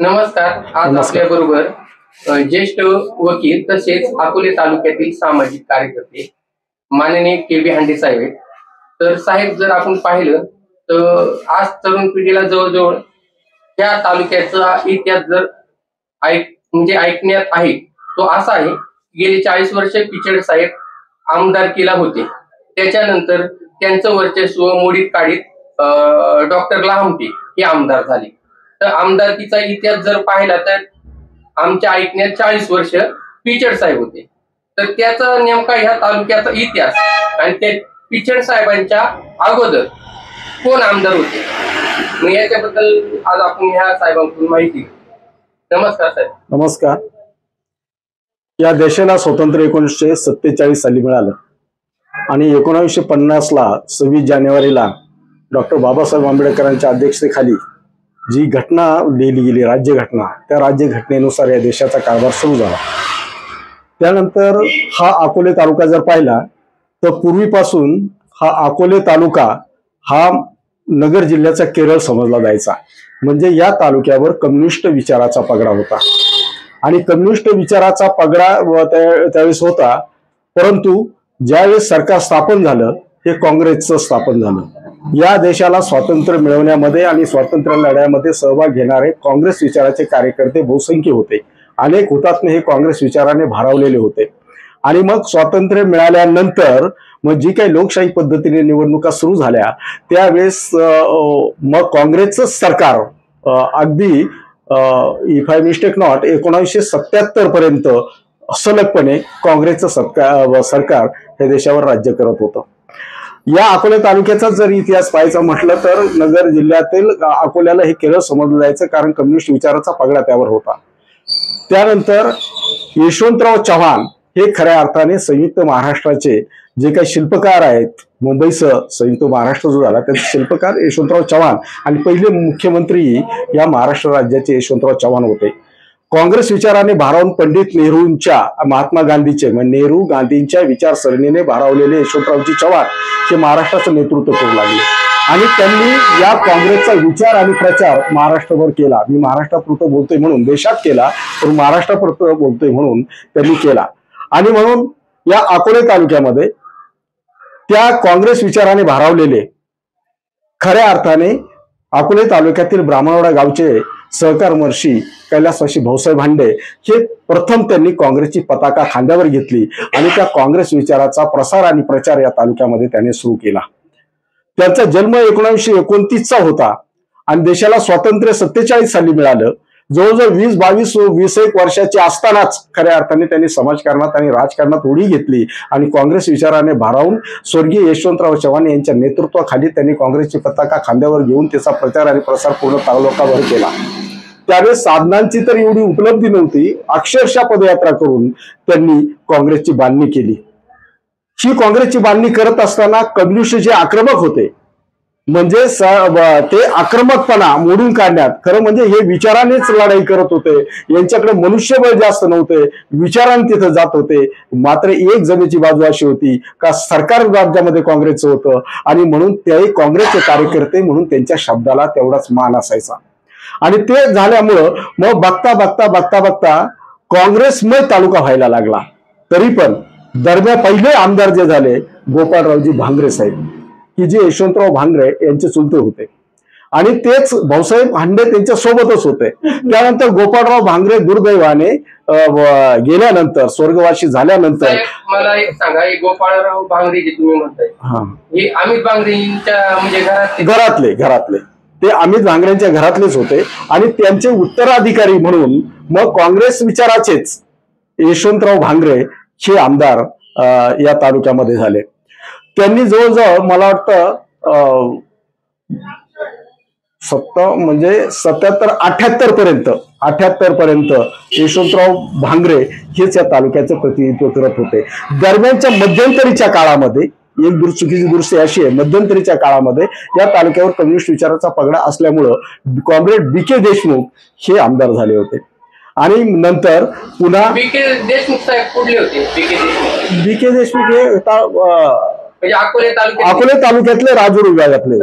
नमस्कार. आज आपल्या बरोबर ज्येष्ठ वकील तसेच अकोले तालुक्यातील सामाजिक कार्यकर्ते माननीय के.बी. हांडे साहेब आहेत. तर साहेब, जर आपण पाहिलं तर आज तरुण पिढीला जवळजवळ त्या तालुक्याचा इतिहास जर ऐकण्यात आहे तो असा आहे. गेली 40 वर्ष पिचड साहेब आमदारकीला होते. त्याच्यानंतर त्यांचं वर्चस्व मोडीत काढीत डॉक्टर लहामटे हे आमदार झाले. तर आमदारकीचा इतिहास जर पाहिला तर आमच्या ऐकण्यात 40 वर्ष पिचड साहेब होते. तर त्याचा नेमका ह्या तालुक्याचा इतिहास आणि त्या पिचड साहेबांच्या अगोदर कोण आमदार होते, मग याच्याबद्दल आज आपण ह्या साहेबांकडून माहिती घेऊ. नमस्कार साहेब. नमस्कार. या देशाला स्वातंत्र्य 1947 साली मिळालं आणि 1950 ला 26 जानेवारीला डॉक्टर बाबासाहेब आंबेडकरांच्या अध्यक्षतेखाली जी घटना लिहिली गेली, राज्यघटना, त्या राज्यघटनेनुसार या देशाचा कारभार सुरू झाला. त्यानंतर हा अकोले तालुका जर पाहिला तर पूर्वीपासून हा अकोले तालुका हा नगर जिल्ह्याचा केरळ समजला जायचा. म्हणजे या तालुक्यावर कम्युनिस्ट विचाराचा पगडा होता आणि कम्युनिस्ट विचाराचा पगडा त्यावेळेस होता. परंतु ज्यावेळेस सरकार स्थापन झालं हे काँग्रेसचं स्थापन झालं. या देशाला स्वातंत्र्य मिळवण्यामध्ये आणि स्वातंत्र्य लढ्यामध्ये सहभाग घेणारे काँग्रेस विचाराचे कार्यकर्ते बहुसंख्य होते. अनेक हुतात्मे हे काँग्रेस विचाराने भारावलेले होते. आणि मग स्वातंत्र्य मिळाल्यानंतर मग जी काही लोकशाही पद्धतीने निवडणुका सुरू झाल्या त्यावेळेस मग काँग्रेसचं सरकार अगदी इफ आय मिस्टेक नॉट 1977 पर्यंत सलगपणे काँग्रेसचं सरकार हे देशावर राज्य करत होतं. या अकोले तालुक्याचा जर इतिहास पाहायचा म्हटलं तर नगर जिल्ह्यातील अकोल्याला हे केरळ समजलं जायचं, कारण कम्युनिस्ट विचाराचा पगडा त्यावर होता. त्यानंतर यशवंतराव चव्हाण हे खऱ्या अर्थाने संयुक्त महाराष्ट्राचे जे काही शिल्पकार आहेत, मुंबईसह संयुक्त महाराष्ट्र जो झाला त्याचे शिल्पकार यशवंतराव चव्हाण आणि पहिले मुख्यमंत्री या महाराष्ट्र राज्याचे यशवंतराव चव्हाण होते. काँग्रेस विचाराने भारावून पंडित नेहरूंच्या, महात्मा गांधीचे म्हणजे नेहरू गांधींच्या विचारसरणीने भारावलेले यशवंतरावजी चव्हाण हे महाराष्ट्राचं नेतृत्व करू लागले आणि त्यांनी या काँग्रेसचा विचार आणि प्रचार महाराष्ट्रभर केला. मी महाराष्ट्रापुरतं बोलतोय म्हणून देशात केला, पण महाराष्ट्रापुरतं बोलतोय म्हणून त्यांनी केला. आणि म्हणून या अकोले तालुक्यामध्ये त्या काँग्रेस विचाराने भारावलेले खऱ्या अर्थाने अकोले तालुक्यातील ब्राह्मणवाडा गावचे सहकारमर्षी कैलासवासी भाऊसाहेब हांडे हे प्रथम त्यांनी काँग्रेसची पताका खांद्यावर घेतली आणि त्या काँग्रेस विचाराचा प्रसार आणि प्रचार या तालुक्यामध्ये त्याने सुरू केला. त्यांचा जन्म 1929चा होता आणि देशाला स्वातंत्र्य 47 साली मिळालं. जवळजवळ 20-22-21 वर्षाचे असतानाच खऱ्या अर्थाने त्यांनी समाजकारणात आणि राजकारणात उडी घेतली आणि काँग्रेस विचाराने भारावून स्वर्गीय यशवंतराव चव्हाण यांच्या नेतृत्वाखाली त्यांनी काँग्रेसची पताका खांद्यावर घेऊन त्याचा प्रचार आणि प्रसार पूर्ण तालुकाभर केला. त्यावेळेस साधनांची तर एवढी उपलब्धी नव्हती. अक्षरशः पदयात्रा करून त्यांनी काँग्रेसची बांधणी केली. ही काँग्रेसची बांधणी करत असताना कम्युनिस्ट जे आक्रमक होते म्हणजे ते आक्रमकपणा मोडून काढण्यात, खरं म्हणजे हे विचारानेच लढाई करत होते. यांच्याकडे मनुष्यबळ जास्त नव्हते, विचाराने तिथे जात होते. मात्र एक जमेची बाजू अशी होती का सरकार राज्यामध्ये काँग्रेसचं होतं आणि म्हणून ते काँग्रेसचे कार्यकर्ते म्हणून त्यांच्या शब्दाला तेवढाच मान असायचा. आणि ते झाल्यामुळं मग बघता बघता बघता बघता काँग्रेसमय तालुका व्हायला लागला. तरी पण दरम्यान पहिले आमदार जे झाले गोपाळरावजी भांगरे साहेब, की जे यशवंतराव भांगरे यांचे चुलते होते आणि तेच भाऊसाहेब हांडे त्यांच्या सोबतच होते. त्यानंतर गोपाळराव भांगरे दुर्दैवाने गेल्यानंतर, स्वर्गवासी झाल्यानंतर, मला एक सांगा, गोपाळराव भांगरे जे तुम्ही म्हणताय हे अमित भांगरेंच्या म्हणजे घरातले ते अमित भांगरेंच्या घरातलेच होते आणि त्यांचे उत्तराधिकारी म्हणून मग काँग्रेस विचाराचेच यशवंतराव भांगरे हे आमदार या तालुक्यामध्ये झाले. त्यांनी जवळजवळ मला वाटतं 78 पर्यंत यशवंतराव भांगरे हेच या तालुक्याचं प्रतिनिधित्व करत होते. दरम्यानच्या मध्यंतरीच्या काळामध्ये एक चुकीची दृष्टी अशी आहे, मध्यंतरीच्या काळामध्ये या तालुक्यावर कम्युनिस्ट विचाराचा पगडा असल्यामुळं कॉम्रेड बी.के. देशमुख हे आमदार झाले होते. आणि नंतर पुन्हा बी.के. देशमुख साहेब कुठले होते? बी.के. देशमुख हे अकोले तालुक्यातले राजूर विभागातले.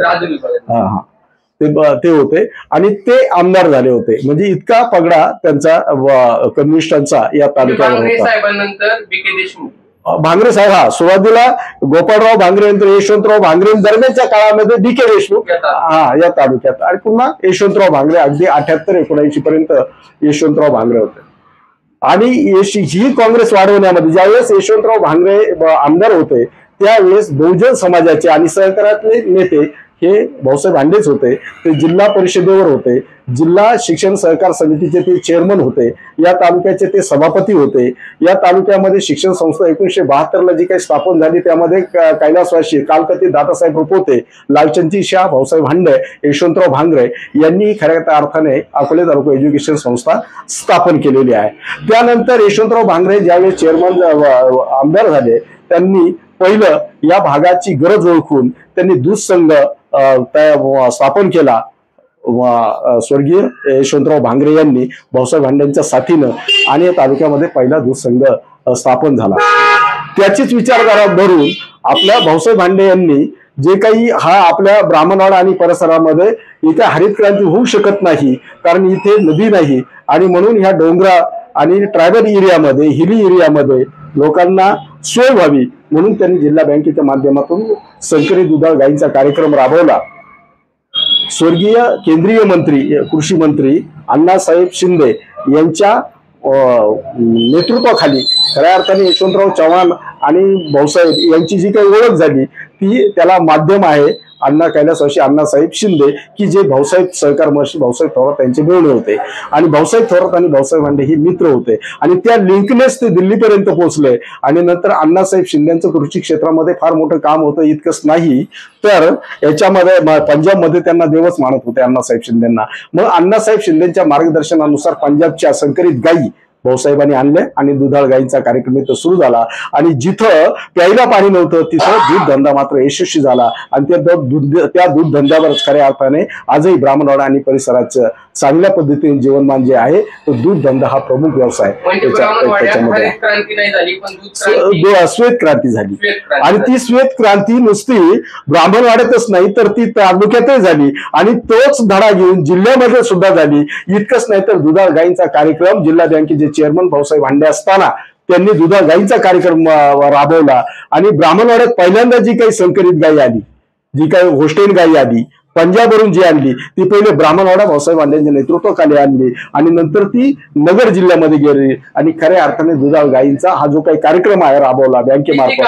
ते होते आणि ते आमदार झाले होते. म्हणजे इतका पगडा त्यांचा कम्युनिस्टांचा या तालुक्यावर होता. साहेबांनंतर बी.के. देशमुख, भांगरे साहेब, हा सुरुवातीला गोपाळराव भांगरे नंतर यशवंतराव भांगरे दरम्यानच्या काळामध्ये बी.के. देशमुख या तालुक्यात, आणि पुन्हा यशवंतराव भांगरे अगदी 78-79 पर्यंत यशवंतराव भांगरे होते. आणि ही काँग्रेस वाढवण्यामध्ये ज्यावेळेस यशवंतराव भांगरे आमदार होते त्यावेळेस बहुजन समाजाचे आणि सहकारातले नेते हे भाऊसाहेब हांडेच होते. ते जिल्हा परिषदेवर होते, जिल्हा शिक्षण सहकार समितीचे ते चेअरमन होते, या तालुक्याचे ते सभापती होते. या तालुक्यामध्ये शिक्षण संस्था 1972ला जी काही स्थापन झाली त्यामध्ये कैलासवासी कालकथित दादासाहेब रुपवते, लालचंदजी शाह, भाऊसाहेब हांडे, यशवंतराव भांगरे यांनी खऱ्या अर्थाने अकोले तालुका एज्युकेशन संस्था स्थापन केलेली आहे. त्यानंतर यशवंतराव भांगरे ज्यावेळेस चेअरमन आमदार झाले त्यांनी पहिलं या भागाची गरज ओळखून त्यांनी दूध संघ स्थापन केला. स्वर्गीय यशवंतराव भांगरे यांनी भाऊसाहेब हांडेंच्या साथीनं, आणि या तालुक्यामध्ये पहिला दूध संघ स्थापन झाला. त्याचीच विचारधारा धरून आपल्या भाऊसाहेब हांडे यांनी जे काही हा आपल्या ब्राह्मणवाडा आणि परिसरामध्ये इथे हरित क्रांती होऊ शकत नाही कारण इथे नदी नाही, आणि म्हणून ह्या डोंगरा आणि ट्रायबल एरियामध्ये, हिली एरियामध्ये लोकांना सोय व्हावी म्हणून त्यांनी जिल्हा बँकेच्या माध्यमातून संकरित दुधाळ गायींचा कार्यक्रम राबवला. स्वर्गीय केंद्रीय मंत्री, कृषी मंत्री अण्णासाहेब शिंदे यांच्या नेतृत्वाखाली खऱ्या अर्थाने यशवंतराव चव्हाण आणि भाऊसाहेब यांची जी काही ओळख झाली ती त्याला माध्यम आहे अण्णा कैलासवासी अण्णासाहेब शिंदे, की जे भाऊसाहेब सहकार महर्षी भाऊसाहेब थोरात यांचे मेहुणे होते. आणि भाऊसाहेब थोरात आणि भाऊसाहेब हांडे ही मित्र होते आणि त्या लिंकनेस ते दिल्लीपर्यंत पोहोचले. आणि नंतर अण्णासाहेब शिंदेचं कृषी क्षेत्रामध्ये फार मोठं काम होतं. इतकंच नाही तर याच्यामध्ये पंजाबमध्ये त्यांना देवच मानत होते अण्णासाहेब शिंदेंना. मग अण्णासाहेब शिंदेच्या मार्गदर्शनानुसार पंजाबच्या संकरित गायी भाऊसाहेबांनी आणले आणि दुधाळ गायींचा कार्यक्रम इथं सुरू झाला. आणि जिथं प्यायला पाणी नव्हतं तिथं दूध धंदा मात्र यशस्वी झाला. आणि त्या दूध धंद्यावरच खऱ्या अर्थाने आजही ब्राह्मणवाडा आणि परिसराचं चांगल्या पद्धतीने जीवनमान जे आहे तो दूध धंदा हा प्रमुख व्यवसाय त्याच्यामध्ये श्वेत क्रांती झाली. आणि ती श्वेत क्रांती नुसती ब्राह्मणवाड्यातच नाही तर ती तालुक्यातही झाली आणि तोच धडा घेऊन जिल्ह्यामध्ये सुद्धा झाली. इतकंच नाही तर दुधाळ गायींचा कार्यक्रम जिल्हा बँकेचे चेअरमन भाऊसाहेब हांडे असताना त्यांनी दुधाळ गायींचा कार्यक्रम राबवला. आणि ब्राह्मणवाड्यात पहिल्यांदा जी काही संकरित गायी आली, जी काही होस्टेन गायी आली पंजाबवरून जी आणली ती पहिले ब्राह्मणवाडा भाऊसाहेब हांडेंच्या नेतृत्वाखाली आणली आणि नंतर ती नगर जिल्ह्यामध्ये गेली. आणि खऱ्या अर्थाने दुधाळ गायींचा हा जो काही कार्यक्रम आहे राबवला बँकेमार्फत.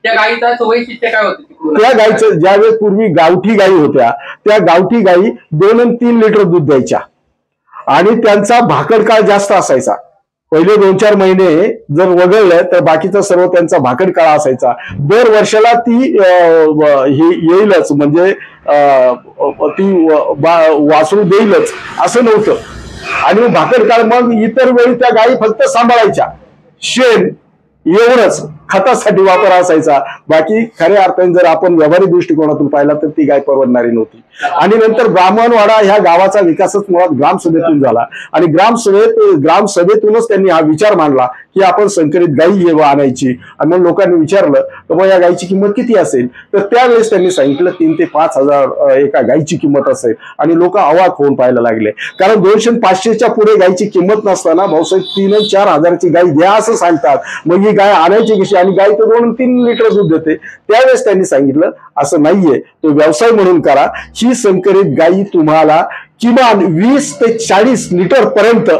त्या गायीचं वैशिष्ट्य काय होतं? त्या गायीचं ज्यावेळेस पूर्वी गावठी गायी होत्या त्या गावठी गायी 2 आणि 3 लिटर दूध द्यायच्या आणि त्यांचा भाकड काळ जास्त असायचा. पहिले 2-4 महिने जर वगळले तर बाकीचा सर्व त्यांचा भाकड काळ असायचा. दर वर्षाला ती येईलच म्हणजे ती वासरू देईलच असं नव्हतं. आणि भाकड काळ मग इतर वेळी त्या गायी फक्त सांभाळायच्या, शेण एवढंच खतासाठी वापर असायचा. बाकी खऱ्या अर्थाने जर आपण व्यावहारिक दृष्टिकोनातून पाहिला तर ती गाय परवडणारी नव्हती. आणि नंतर ब्राह्मणवाडा ह्या गावाचा विकासच मुळात ग्रामसभेतून झाला आणि ग्रामसभेतूनच त्यांनी हा विचार मांडला की आपण संकरित गायी आणायची. आणि मग लोकांनी विचारलं तर मग या गायीची किंमत किती असेल, तर त्यावेळेस त्यांनी सांगितलं 3 ते 5 हजार एका गायीची किंमत असेल. आणि लोक अवाक होऊन पाहायला लागले कारण 200-500च्या पुढे गायीची किंमत नसताना भाऊसाहेब 3 आणि 4 हजाराची गाय घ्या असं सांगतात. मग ही गाय आणायची कशी आणि गाय तर 2 आणि 3 लिटर दूध देते. त्यावेळेस त्यांनी सांगितलं असं नाहीये, तो व्यवसाय म्हणून करा. ही संकरित गायी तुम्हाला किमान 20 ते 40 लिटर पर्यंत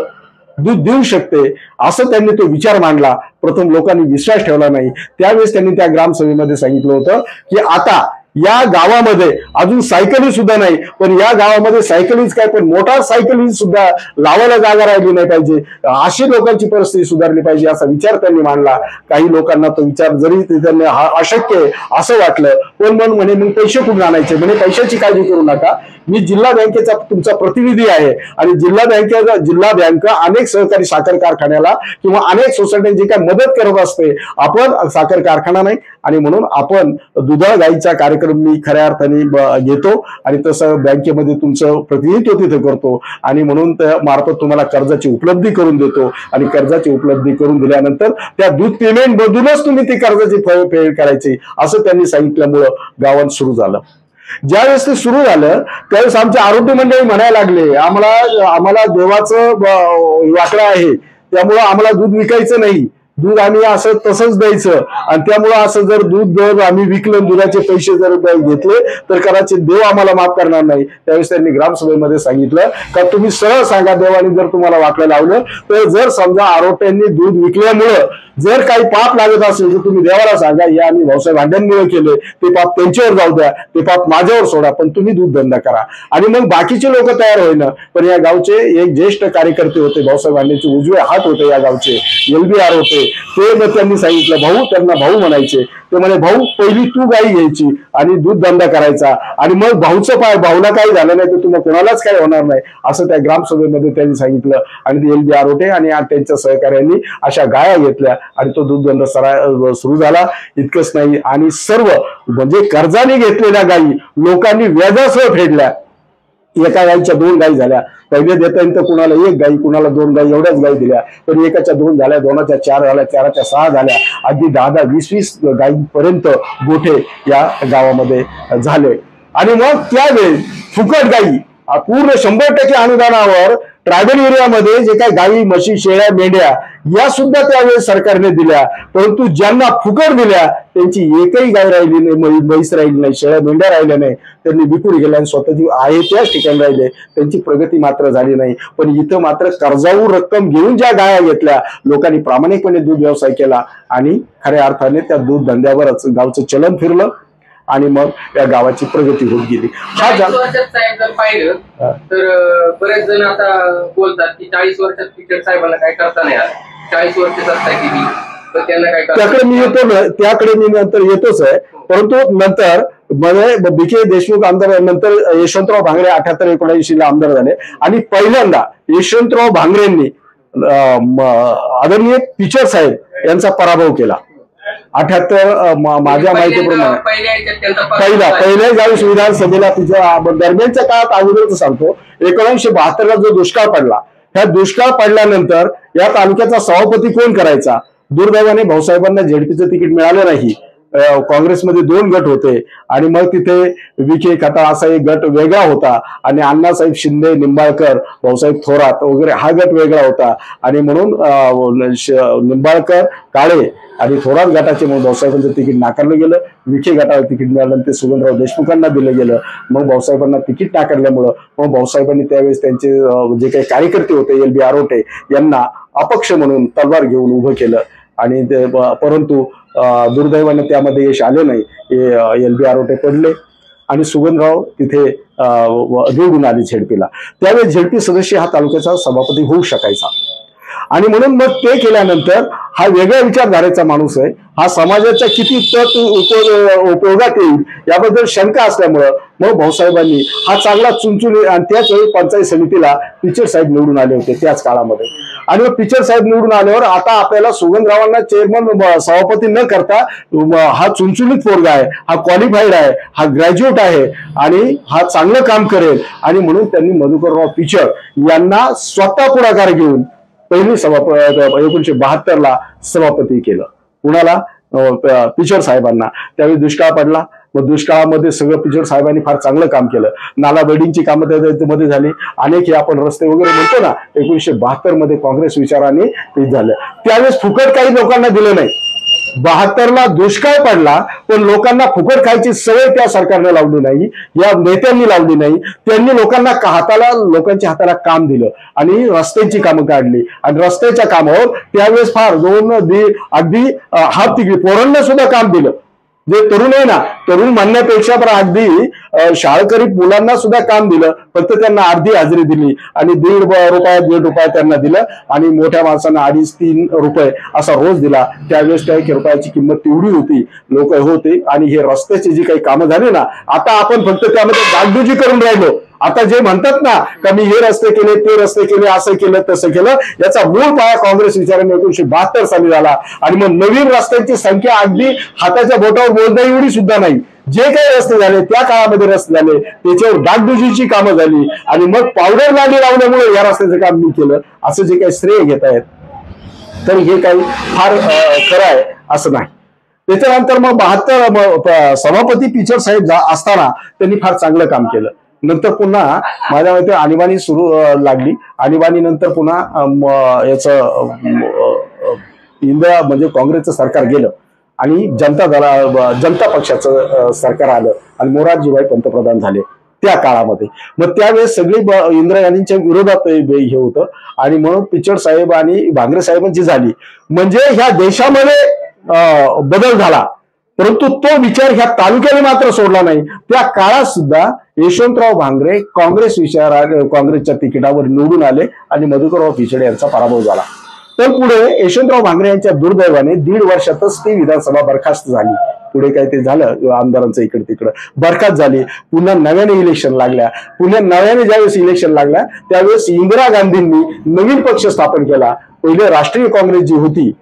दूध देऊ शकते असं त्यांनी तो विचार मांडला. प्रथम लोकांनी विश्वास ठेवला नाही. त्यावेळेस त्यांनी त्या ग्रामसभेमध्ये सांगितलं होतं की आता या गावामध्ये अजून सायकली सुद्धा नाही, पण या गावामध्ये सायकलीच काय पण मोटार सायकली सुद्धा लावायला जागा राहिली नाही पाहिजे, अशी लोकांची परिस्थिती सुधारली पाहिजे असा विचार त्यांनी मांडला. काही लोकांना तो विचार जरी त्यांना अशक्य आहे असं वाटलं, पण म्हणे मग पैसे कुठून आणायचे, म्हणे पैशाची काळजी करू नका, मी जिल्हा बँकेचा तुमचा प्रतिनिधी आहे आणि जिल्हा बँक अनेक सहकारी साखर कारखान्याला किंवा अनेक सोसायट्यांची काय मदत करत असते. आपण साखर कारखाना नाही आणि म्हणून आपण दुधाळ गायीचा कार्यक्रम मी खऱ्या अर्थाने घेतो आणि तसं बँकेमध्ये तुमचं प्रतिनिधित्व तिथे करतो आणि म्हणून त्या मार्फत तुम्हाला कर्जाची उपलब्धी करून देतो. आणि कर्जाची उपलब्धी करून दिल्यानंतर त्या दूध पेमेंट मधूनच तुम्ही ती कर्जाची परतफेड करायची असं त्यांनी सांगितल्यामुळं गावात सुरू झालं. ज्यावेळेस ते सुरू झालं त्यावेळेस आमचे आरोग्य मंडळी म्हणायला लागले, आम्हाला देवाचं वाकडं आहे, त्यामुळं आम्हाला दूध विकायचं नाही, दूध आम्ही असं तसंच द्यायचं, आणि त्यामुळं असं जर दूध आम्ही विकलं, दुधाचे पैसे जर घेतले तर कदाचित देव आम्हाला माफ करणार नाही. त्यावेळेस त्यांनी ग्रामसभेमध्ये सांगितलं का तुम्ही सरळ सांगा, देवाने जर तुम्हाला वाकडं लावलं तर जर समजा आरोट्यांनी दूध विकल्यामुळं जर काही पाप लागत असेल तर तुम्ही देवाला सांगा, हे आम्ही भाऊसाहेब भांड्यांमुळे केले, ते पाप त्यांच्यावर जाऊ द्या, ते पाप माझ्यावर सोडा, पण तुम्ही दूध धंदा करा. आणि मग बाकीचे लोक तयार होईना. पण या गावचे एक ज्येष्ठ कार्यकर्ते होते, भाऊसाहेब भांडेंचे उजवे हात होते या गावचे, LBR होते, ते मग त्यांनी सांगितलं, भाऊ, त्यांना भाऊ म्हणायचे, ते म्हणे भाऊ पहिली तू गाई घ्यायची आणि दूध धंदा करायचा, आणि मग भाऊचं पाय, भाऊला काही झालं नाही तर तुम्हाला कोणालाच काही होणार नाही, असं त्या ग्रामसभेमध्ये त्यांनी सांगितलं. आणि ते LBR होते आणि त्यांच्या सहकार्यांनी अशा गाया घेतल्या आणि तो दूध धंदा सुरू झाला. इतकंच नाही, आणि सर्व म्हणजे कर्जाने घेतलेल्या गायी लोकांनी व्याजासह फेडल्या. एका गायीच्या 2 गायी झाल्या. पहिले देता तर कुणाला 1 गायी, कुणाला 2 गायी, एवढ्याच गायी दिल्या. पण एकाच्या 2 झाल्या, 2च्या 4 झाल्या, 4च्या 6 झाल्या, अगदी 10-10, 20-20 गायींपर्यंत गोठे या गावामध्ये झाले. आणि मग त्यावेळी फुकट गायी पूर्ण 100% अनुदानावर ट्रायबल एरियामध्ये जे काही गायी, म्हशी, शेळ्या, मेंढ्या या सुद्धा त्यावेळेस सरकारने दिल्या. परंतु ज्यांना फुकट दिल्या त्यांची एकही गाय राहिली नाही, म्हैस राहिली नाही, शेळ्या, मेंढ्या राहिल्या नाही, त्यांनी विकून गेल्या आणि स्वतःची आहे त्याच ठिकाणी राहिले. त्यांची प्रगती मात्र झाली नाही. पण इथं मात्र कर्जाऊ रक्कम घेऊन ज्या गाया घेतल्या, लोकांनी प्रामाणिकपणे दूध व्यवसाय केला आणि खऱ्या अर्थाने त्या दूध धंद्यावरच गावचं चलन फिरलं आणि मग या गावाची प्रगती होत गेली. साहेब जर पाहिलं तर बरेच जण आता बोलतात की 40 वर्षात पिचड साहेबांना काय करता नाही आलं, 40 वर्ष सत्ता केली तर त्यांना काय करता. त्याकडे मी नंतर येतोच आहे. परंतु नंतर BK देशमुख आमदार, नंतर यशवंतराव भांगरे 78-79 ला आमदार झाले आणि पहिल्यांदा यशवंतराव भांगरेंनी आदरणीय पिचड साहेब यांचा पराभव केला. 78 माझ्या माहितीप्रमाणे पहिल्या ज्यावेळेस विधानसभेला तिच्या दरम्यानच्या काळात अगोदरच सांगतो, 1972 ला जो दुष्काळ पडला, ह्या दुष्काळ पडल्यानंतर या तालुक्याचा सभापती कोण करायचा? दुर्दैवाने भाऊसाहेबांना ZPचं तिकीट मिळालं नाही. काँग्रेसमध्ये 2 गट होते आणि मग तिथे विखे खता असा एक गट वेगळा होता आणि अण्णासाहेब शिंदे, निंबाळकर, भाऊसाहेब थोरात वगैरे हा गट वेगळा होता. आणि म्हणून निंबाळकर, काळे आणि थोरात गटाचे मग भाऊसाहेबांचं तिकीट नाकारलं गेलं. विखे गटाला तिकीट मिळालं ते सुगंधराव देशमुखांना दिलं गेलं. मग भाऊसाहेबांना तिकीट नाकारल्यामुळं मग भाऊसाहेबांनी त्यावेळेस त्यांचे जे काही कार्यकर्ते होते, LBR होते, यांना अपक्ष म्हणून तलवार घेऊन उभं केलं. आणि परंतु दुर्दैवाने त्यामध्ये यश आले नाही. LBR होते पडले आणि सुगंधराव तिथे निवडून आले ZPला. त्यावेळेस ZP सदस्य हा तालुक्याचा सभापती होऊ शकायचा. आणि म्हणून मग ते केल्यानंतर हा वेगळ्या विचारधारेचा माणूस आहे, हा समाजाच्या किती तट उपयोगात येईल याबद्दल शंका असल्यामुळं मग भाऊसाहेबांनी हा चांगला चुनचुन, आणि त्याच वेळी पंचायत समितीला पिचड साहेब निवडून आले होते त्याच काळामध्ये. आणि मग पिचड साहेब निवडून आल्यावर आता आपल्याला सुगंधरावांना चेअरमन सभापती न करता हा चुनचुनीत पोरगा आहे, हा क्वालिफाईड आहे, हा ग्रॅज्युएट आहे आणि हा चांगलं काम करेल. आणि म्हणून त्यांनी मधुकरराव पिचड यांना स्वतः पुढाकार घेऊन पहिली 1972 ला सभापती केलं. कुणाला? पिचड साहेबांना. त्यावेळी दुष्काळ पडला. मग दुष्काळामध्ये सगळं पिचड साहेबांनी फार चांगलं काम केलं. नाला बेडिंगची कामं त्यामध्ये झाली. अनेक हे आपण रस्ते वगैरे म्हणतो ना, 1972 मध्ये काँग्रेस विचाराने ते झालं. त्यावेळेस फुकट काही लोकांना दिलं नाही. 72 ला दुष्काळ पडला पण लोकांना फुकट खायची सवय त्या सरकारने लावली नाही, या नेत्यांनी लावली नाही. त्यांनी लोकांच्या हाताला काम दिलं आणि रस्त्यांची कामं काढली. आणि रस्त्याच्या कामावर त्यावेळेस फार अगदी हात तिकडे पोरांना सुद्धा काम दिलं. जे तरुण आहे ना, तरुण म्हणण्यापेक्षा पण अगदी शाळकरी मुलांना सुद्धा काम दिलं. फक्त त्यांना अर्धी हजेरी दिली आणि ₹1.5 त्यांना दिलं. आणि मोठ्या माणसांना 2.5-3 रुपये असा रोज दिला. त्यावेळेस त्या 1 रुपयाची किंमत तेवढी होती, लोक होते. आणि हे रस्त्याची जी काही कामं झाली ना, आता आपण फक्त त्यामध्ये डागडुजी करून राहिलो. आता जे म्हणतात ना का मी हे रस्ते केले, ते रस्ते केले, असं केलं, तसं केलं, याचा मूळ पाया काँग्रेस विचाराने 1972 साली झाला. आणि मग नवीन रस्त्यांची संख्या अगदी हाताच्या बोटावर बोलता एवढी सुद्धा नाही. जे काही रस्ते झाले त्या काळामध्ये रस्ते झाले, त्याच्यावर डागडुजीची कामं झाली. आणि मग पावडर लाडी लावल्यामुळे या रस्त्याचं काम मी केलं, असं जे काही श्रेय घेत आहेत, तर हे काही फार खरं आहे असं नाही. त्याच्यानंतर मग 72 सभापती पिचड साहेब असताना त्यांनी फार चांगलं काम केलं. नंतर पुन्हा माझ्या मते आणीबाणी सुरू लागली. आणीबाणी नंतर पुन्हा याचं इंदिरा म्हणजे काँग्रेसचं सरकार गेलं आणि जनता पक्षाचं सरकार आलं आणि मोरारजीभाई पंतप्रधान झाले त्या काळामध्ये. मग त्यावेळेस सगळी इंदिरा गांधींच्या विरोधात हे होतं आणि म्हणून पिचड साहेब आणि भांगरे साहेबांची झाली. म्हणजे ह्या देशामध्ये बदल झाला, परंतु तो विचार ह्या तालुक्याने मात्र सोडला नाही. त्या काळात सुद्धा यशवंतराव भांगरे काँग्रेसच्या तिकिटावर निवडून आले आणि मधुकरराव पिचड यांचा पराभव झाला. तर पुढे यशवंतराव भांगरे यांच्या दुर्दैवाने 1.5 वर्षातच ती विधानसभा बरखास्त झाली. पुढे काय ते झालं, आमदारांचं इकडे तिकडं बरखास्त झाली. पुन्हा नव्याने इलेक्शन लागल्या. पुन्हा नव्याने ज्यावेळेस इलेक्शन लागल्या त्यावेळेस इंदिरा गांधींनी नवीन पक्ष स्थापन केला. पहिले राष्ट्रीय काँग्रेस जी होती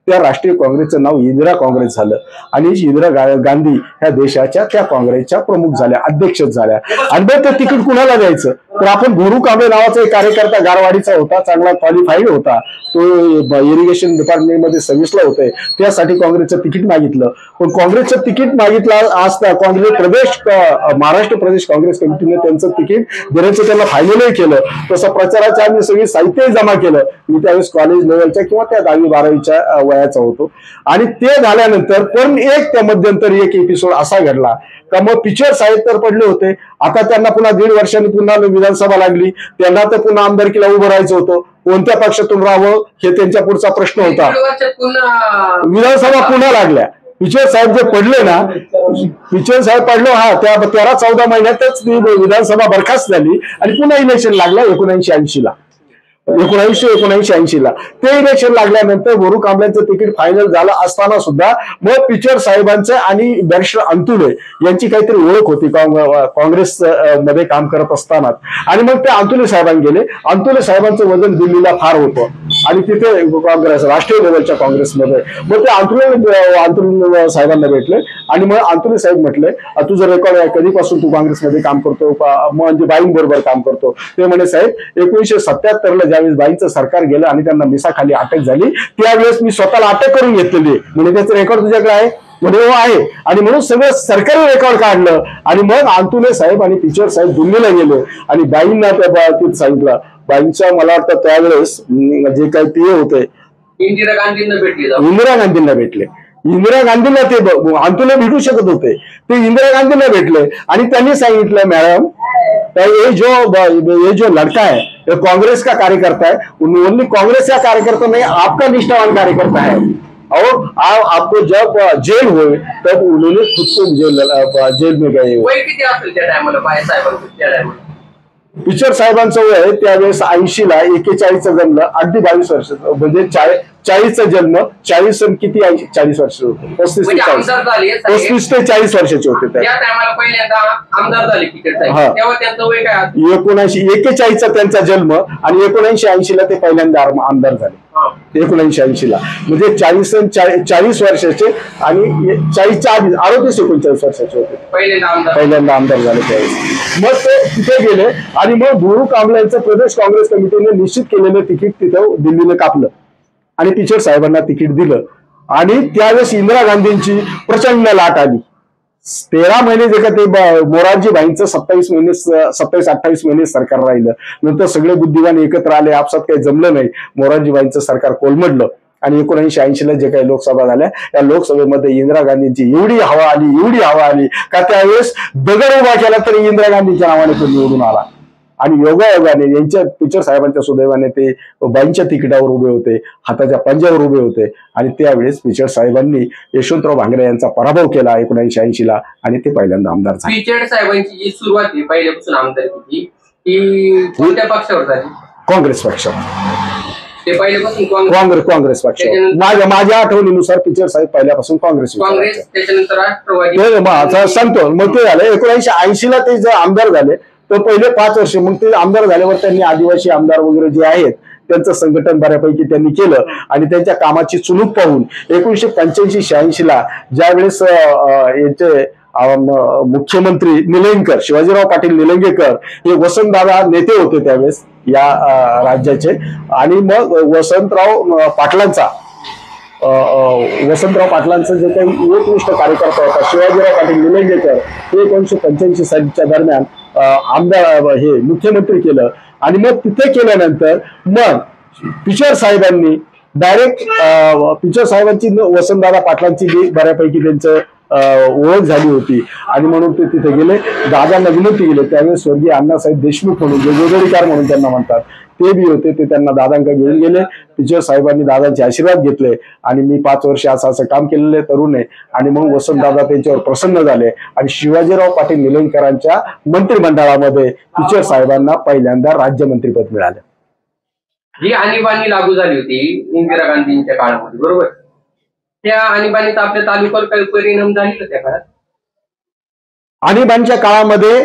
त्या राष्ट्रीय काँग्रेसचं नाव इंदिरा काँग्रेस झालं आणि इंदिरा गांधी ह्या देशाच्या त्या काँग्रेसच्या प्रमुख झाल्या, अध्यक्ष झाल्या. आणि मग ते तिकीट कुणाला द्यायचं, तर आपण गुरु कांबळे नावाचा एक कार्यकर्ता गारवाडीचा होता, चांगला क्वालिफाईड होता, तो इरिगेशन डिपार्टमेंटमध्ये सर्व्हिसला होते, त्यासाठी काँग्रेसचं तिकीट मागितलं. पण काँग्रेसचं तिकीट मागितलं असता महाराष्ट्र प्रदेश काँग्रेस कमिटीने त्यांचं तिकीट देण्याचं त्यांना फायनलही केलं. तसं प्रचाराचं आम्ही सगळी साहित्य जमा केलं. मी त्यावेळेस कॉलेज लेवलच्या किंवा त्या 10वी-12वीच्या वयाचा होतो. आणि ते झाल्यानंतर पण त्या मध्यंतरी एक एपिसोड असा घडला का मग पिचड साहेब तर पडले होते. आता त्यांना पुन्हा 1.5 वर्षांनी पुन्हा विधानसभा लागली. त्यांना तर पुन्हा आमदारकीला उभं राहायचं होतं. कोणत्या पक्षातून राहावं हे त्यांच्या पुढचा प्रश्न होता. विधानसभा पुन्हा लागल्या. पिचड साहेब जे पडले ना, पिचड साहेब पडलो त्या 13-14 महिन्यातच विधानसभा बरखास्त झाली आणि पुन्हा इलेक्शन लागलं 1979ला. ते इलेक्शन लागल्यानंतर गुरु कांबळ्यांचं तिकीट फायनल झालं असताना सुद्धा मग पिचड साहेबांचं आणि बॅरिस्टर अंतुले यांची काहीतरी ओळख होती काँग्रेस मध्ये काम करत असताना. आणि मग ते अंतुले साहेबांनी गेले. अंतुले साहेबांचं वजन दिल्लीला फार होतं आणि तिथे काँग्रेस राष्ट्रीय लेवलच्या काँग्रेसमध्ये मग ते अंतुले साहेबांना भेटले आणि मग अंतुले साहेब म्हटले, तुझं रेकॉर्ड आहे, कधीपासून तू काँग्रेसमध्ये काम करतो, म्हणजे बाईंबरोबर काम करतो. ते म्हणे, साहेब 1977ला ज्यावेळेस बाईंचं सरकार गेलं आणि त्यांना मिसाखाली अटक झाली त्यावेळेस मी स्वतःला अटक करून घेतलेली. म्हणजे त्याचं रेकॉर्ड तुझ्याकडे आहे? म्हणजे हो आहे. आणि म्हणून सगळं सरकारी रेकॉर्ड काढलं आणि मग अंतुले साहेब आणि पिचड साहेब दिल्लीला गेले आणि बाईंना त्या सांगितलं. बाईंच्या मला वाटतं त्यावेळेस जे काही ते होते इंदिरा गांधींना भेटले. इंदिरा गांधीला ते अंतुले भेटू शकत होते, ते इंदिरा गांधीला भेटले आणि त्यांनी सांगितलं, मॅडम ये जो लड़का है ये कांग्रेस का कार्यकर्ता है, ओनली कांग्रेस का कार्यकर्ता नहीं, आपका निष्ठावान कार्यकर्ता है. और आपको जब जेल हुए तब उन्होंने खुद को जेल में गए. पिचड साहेबांचं वय त्यावेळेस 80ला 41चं जन्मलं, अगदी 22 वर्ष, म्हणजे 40चा जन्म, 40 किती 40 वर्ष होते, 35 ते 40 वर्षाचे होते. 1941चा त्यांचा जन्म आणि 1980ला ते पहिल्यांदा आमदार झाले. 1980ला म्हणजे 40 वर्षाचे आणि 40च्या आधी 38-39 वर्षाचे होते, पहिल्यांदा आमदार झाले त्यावेळेस. मग ते तिथे गेले आणि मग गुरु कांबळ्यांचं प्रदेश काँग्रेस कमिटीने निश्चित केलेलं तिकीट तिथं दिल्लीने कापलं आणि पिचड साहेबांना तिकीट दिलं. आणि त्यावेळेस इंदिरा गांधींची प्रचंड लाट आली. 13 महिने जे का ते मोरारजीभाईंचं 27-28 महिने सरकार राहिलं. नंतर सगळे बुद्धिवान एकत्र आले, आपसात काही जमलं नाही, मोरारजीभाईंचं सरकार कोलमडलं आणि 1980ला जे काही लोकसभा झाल्या त्या लोकसभेमध्ये इंदिरा गांधींची एवढी हवा आली का त्यावेळेस दगड उभा केला तरी इंदिरा गांधींच्या नावाने तो निवडून आला. आणि योगायोगाने यांच्या पिचड साहेबांच्या सुदैवाने ते बाईंच्या तिकिटावर उभे होते, हाताच्या पंजावर उभे होते आणि त्यावेळेस पिचड साहेबांनी यशवंतराव भांगरे यांचा पराभव केला 1980ला आणि ते पहिल्यांदा आमदार झाले. पिचड साहेबांची जी सुरुवात आहे पहिल्यापासून आमदारकीची ती कोणत्या पक्षावर झाली? काँग्रेस पक्षावर. ते पहिल्यापासून काँग्रेस पक्षावर. माझ्या आठवणीनुसार पिचड साहेब पहिल्यापासून काँग्रेस, त्याच्यानंतर राष्ट्रवादी सांगतो. मग ते झालं 1980ला ते जे आमदार झाले तर पहिले 5 वर्ष, मग ते आमदार झाल्यावर त्यांनी आदिवासी आमदार वगैरे जे आहेत त्यांचं संघटन बऱ्यापैकी त्यांनी केलं आणि त्यांच्या कामाची चुणूक पाहून 1985-86ला ज्यावेळेस याचे मुख्यमंत्री निलंगेकर, शिवाजीराव पाटील निलंगेकर हे वसंतदादा नेते होते त्यावेळेस या राज्याचे. आणि मग वसंतराव पाटलांचा वसंतराव पाटलांचं जे काही एकनिष्ठ कार्यकर्ता होता शिवाजीराव पाटील निलंगेकर हे 1985 सालच्या दरम्यान आमदार हे मुख्यमंत्री केलं. आणि मग तिथे केल्यानंतर मग पिचड साहेबांनी डायरेक्ट पिचड साहेबांची वसंतदादा पाटलांची बऱ्यापैकी त्यांचं ओळख झाली होती आणि म्हणून ते तिथे गेले. दादांना विनंती केली. त्यावेळेस स्वर्गीय अण्णासाहेब देशमुख म्हणून जे जोडीदार म्हणून त्यांना म्हणतात ते बी होते. ते त्यांना दादांकडे घेऊन गेले. पिचड साहेबांनी दादांचे आशीर्वाद घेतले आणि मी 5 वर्ष असं काम केलेलं आहे तरुण आहे. आणि मग वसंतदादा त्यांच्यावर प्रसन्न झाले आणि शिवाजीराव पाटील निलंगेकरांच्या मंत्रिमंडळामध्ये पिचड साहेबांना पहिल्यांदा राज्यमंत्रीपद मिळालं. जी आणीबाणी लागू झाली होती इंदिरा गांधींच्या काळामध्ये, बरोबर, त्या आणीबाणीचा आपल्या तालुक्यावर काही परिणाम झाले का त्या काळात? आणीबाणीच्या काळामध्ये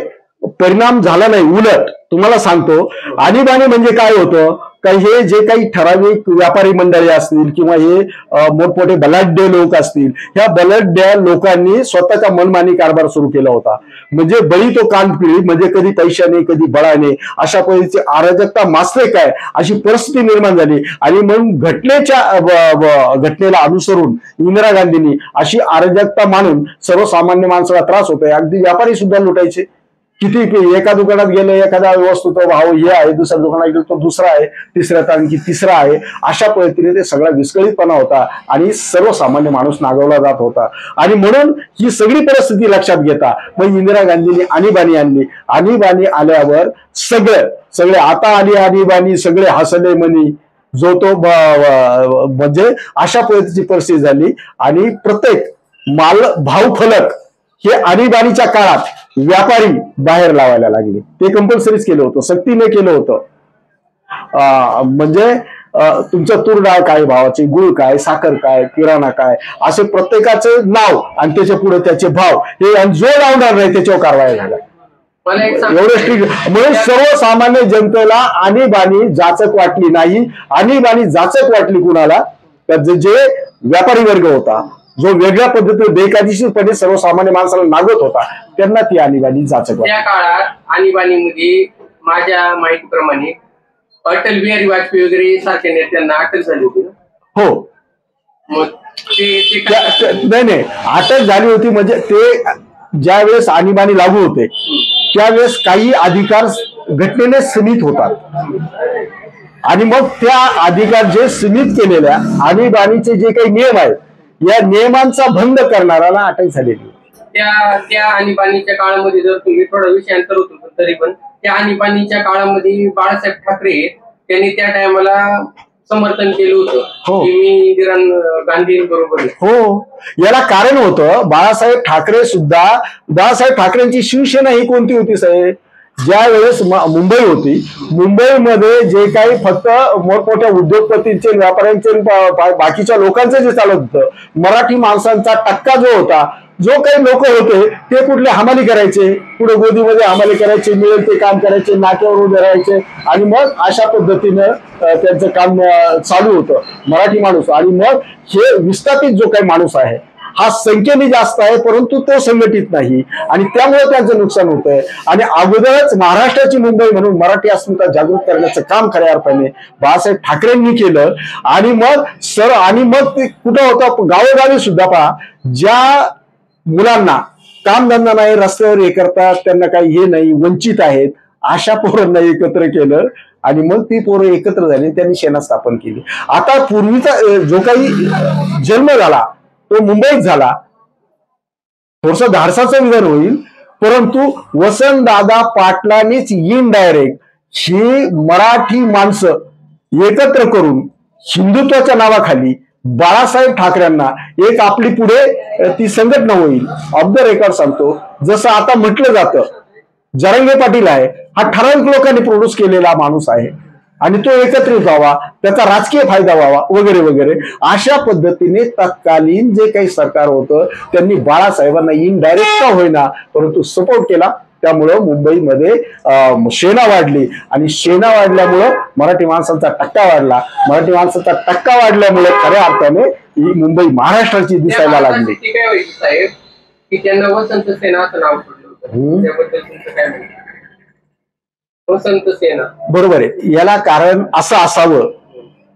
परिणाम झाला नाही. उलट तुम्हाला सांगतो, आणीबाणी म्हणजे काय होतं का हे जे काही ठराविक व्यापारी मंडळी असतील किंवा हे मोठमोठे बलाढ्य लोक असतील, ह्या बलाढ्य लोकांनी स्वतःचा मनमानी कारभार सुरू केला होता. म्हणजे बळी तो कान पिळी, म्हणजे कधी पैशाने कधी बळाने अशा पद्धतीची अराजकता मासते काय अशी परिस्थिती निर्माण झाली. आणि म्हणून घटनेला अनुसरून इंदिरा गांधींनी अशी अराजकता मानून सर्वसामान्य माणसाला त्रास होतोय. अगदी व्यापारी सुद्धा लुटायचे. किती एका दुकानात गेले एखाद्या वस्तूचा भाव हे आहे, दुसऱ्या दुकानात गेलो तो दुसरा आहे, तिसऱ्यात आणखी तिसरा आहे. अशा पद्धतीने ते सगळा विस्कळीतपणा होता आणि सर्वसामान्य माणूस नागवला जात होता. आणि म्हणून ही सगळी परिस्थिती लक्षात घेता मग इंदिरा गांधींनी आणीबाणी आणली. आणीबाणी आल्यावर सगळे आता आली आणीबाणी, सगळे हसले मनी जो तो म्हणजे अशा पद्धतीची परिस्थिती झाली. आणि प्रत्येक भाव फलक हे आणीबाणीच्या काळात व्यापारी बाहेर लावायला लागले. ते कंपल्सरीच केलं होतं, सक्तीने केलं होतं. म्हणजे तुमचं तूर डाळ काय भावाची, गुळ काय, साखर काय, किराणा काय, असे प्रत्येकाचं नाव आणि त्याच्या पुढे त्याचे भाव हे जो लावणार नाही त्याच्यावर कारवाई झाल्या. एवढं स्ट्रिक्ट. म्हणून सर्वसामान्य जनतेला आणीबाणी जाचक वाटली नाही. आणीबाणी जाचक वाटली कुणाला? जे व्यापारी वर्ग होता, जो वेगळ्या पद्धतीने बेकायदेशीरपणे सर्वसामान्य माणसाला नागत होता, त्यांना ती आणीबाणी जाचक. त्या काळात आणीबाणीमध्ये माझ्या माहितीप्रमाणे अटल बिहारी वाजपेयी वगैरे सारख्या नेत्यांना अटक झाली होती. हो, नाही अटक झाली होती. म्हणजे ते ज्या वेळेस आणीबाणी लागू होते त्यावेळेस काही अधिकार घटनेने सीमित होतात आणि मग त्या अधिकार जे सीमित केलेल्या आणीबाणीचे जे काही नियम आहेत या नियमांचा भंग करणाऱ्याला अटक झालेली. त्या आणीबाणीच्या काळामध्ये जर तुम्ही थोडा विषयांतर होतो तरी पण त्या आणीबाणीच्या काळामध्ये बाळासाहेब ठाकरे त्यांनी त्या टायमाला समर्थन केलं होतं. हो, मी इंदिरा गांधींबरोबर. हो, याला कारण होतं बाळासाहेब ठाकरेंची शिवसेना ही कोणती होती साहेब? ज्या वेळेस मुंबई होती, मुंबईमध्ये जे काही फक्त मोठमोठ्या उद्योगपतींचे, व्यापाऱ्यांचे, बाकीच्या लोकांचं जे चालत होतं, मराठी माणसांचा टक्का जो होता, जो काही लोक होते ते कुठले हमाली करायचे, पुढे गोदीमध्ये हमाली करायचे, मिळेल ते काम करायचे, नाक्यावर उभे राहायचे आणि मग अशा पद्धतीनं त्यांचं काम चालू होतं मराठी माणूस. आणि मग हे विस्थापित जो काही माणूस आहे हा संख्येने जास्त आहे परंतु तो संघटित नाही आणि त्यामुळे त्यांचं नुकसान होतंय. आणि अगोदरच महाराष्ट्राची मुंबई म्हणून मराठी अस्मिता जागृत करण्याचं काम खऱ्या अर्थाने बाळासाहेब ठाकरेंनी केलं. आणि मग ते कुठं होतं, गावोगावी सुद्धा पहा, ज्या मुलांना कामधंदा नाही, रस्त्यावर हे करतात, त्यांना काही हे नाही, वंचित आहेत, अशा पोरांना एकत्र केलं आणि मग ती पोरं एकत्र झाली, त्यांनी सेना स्थापन केली. आता पूर्वीचा जो काही जन्म झाला तो मुंबईत झाला, थोडस धाडसाचं विधान होईल परंतु वसंतदादा पाटलांनीच इनडायरेक्ट ही मराठी माणसं एकत्र करून हिंदुत्वाच्या नावाखाली बाळासाहेब ठाकरेंना एक आपली पुढे ती संघटना होईल. ऑफ द रेकॉर्ड सांगतो, जसं आता म्हटलं जातं जरांगे पाटील आहे, हा ठराविक लोकांनी प्रोड्यूस केलेला माणूस आहे आणि तो एकत्रित व्हावा, त्याचा राजकीय फायदा व्हावा वगैरे वगैरे. अशा पद्धतीने तत्कालीन जे काही सरकार होतं त्यांनी बाळासाहेबांना इनडायरेक्ट का होईना परंतु सपोर्ट केला. त्यामुळं मुंबईमध्ये सेना वाढली आणि सेना वाढल्यामुळं मराठी माणसांचा टक्का वाढला. मराठी माणसांचा टक्का वाढल्यामुळे खऱ्या अर्थाने ही मुंबई महाराष्ट्राची दिसायला लागली. काय होईल साहेब की त्यांना वसंत सेना असं नाव पडलं होतं, त्याबद्दल तुमचं काय म्हणणं? वसंत सेना, बरोबर आहे. याला कारण असं असावं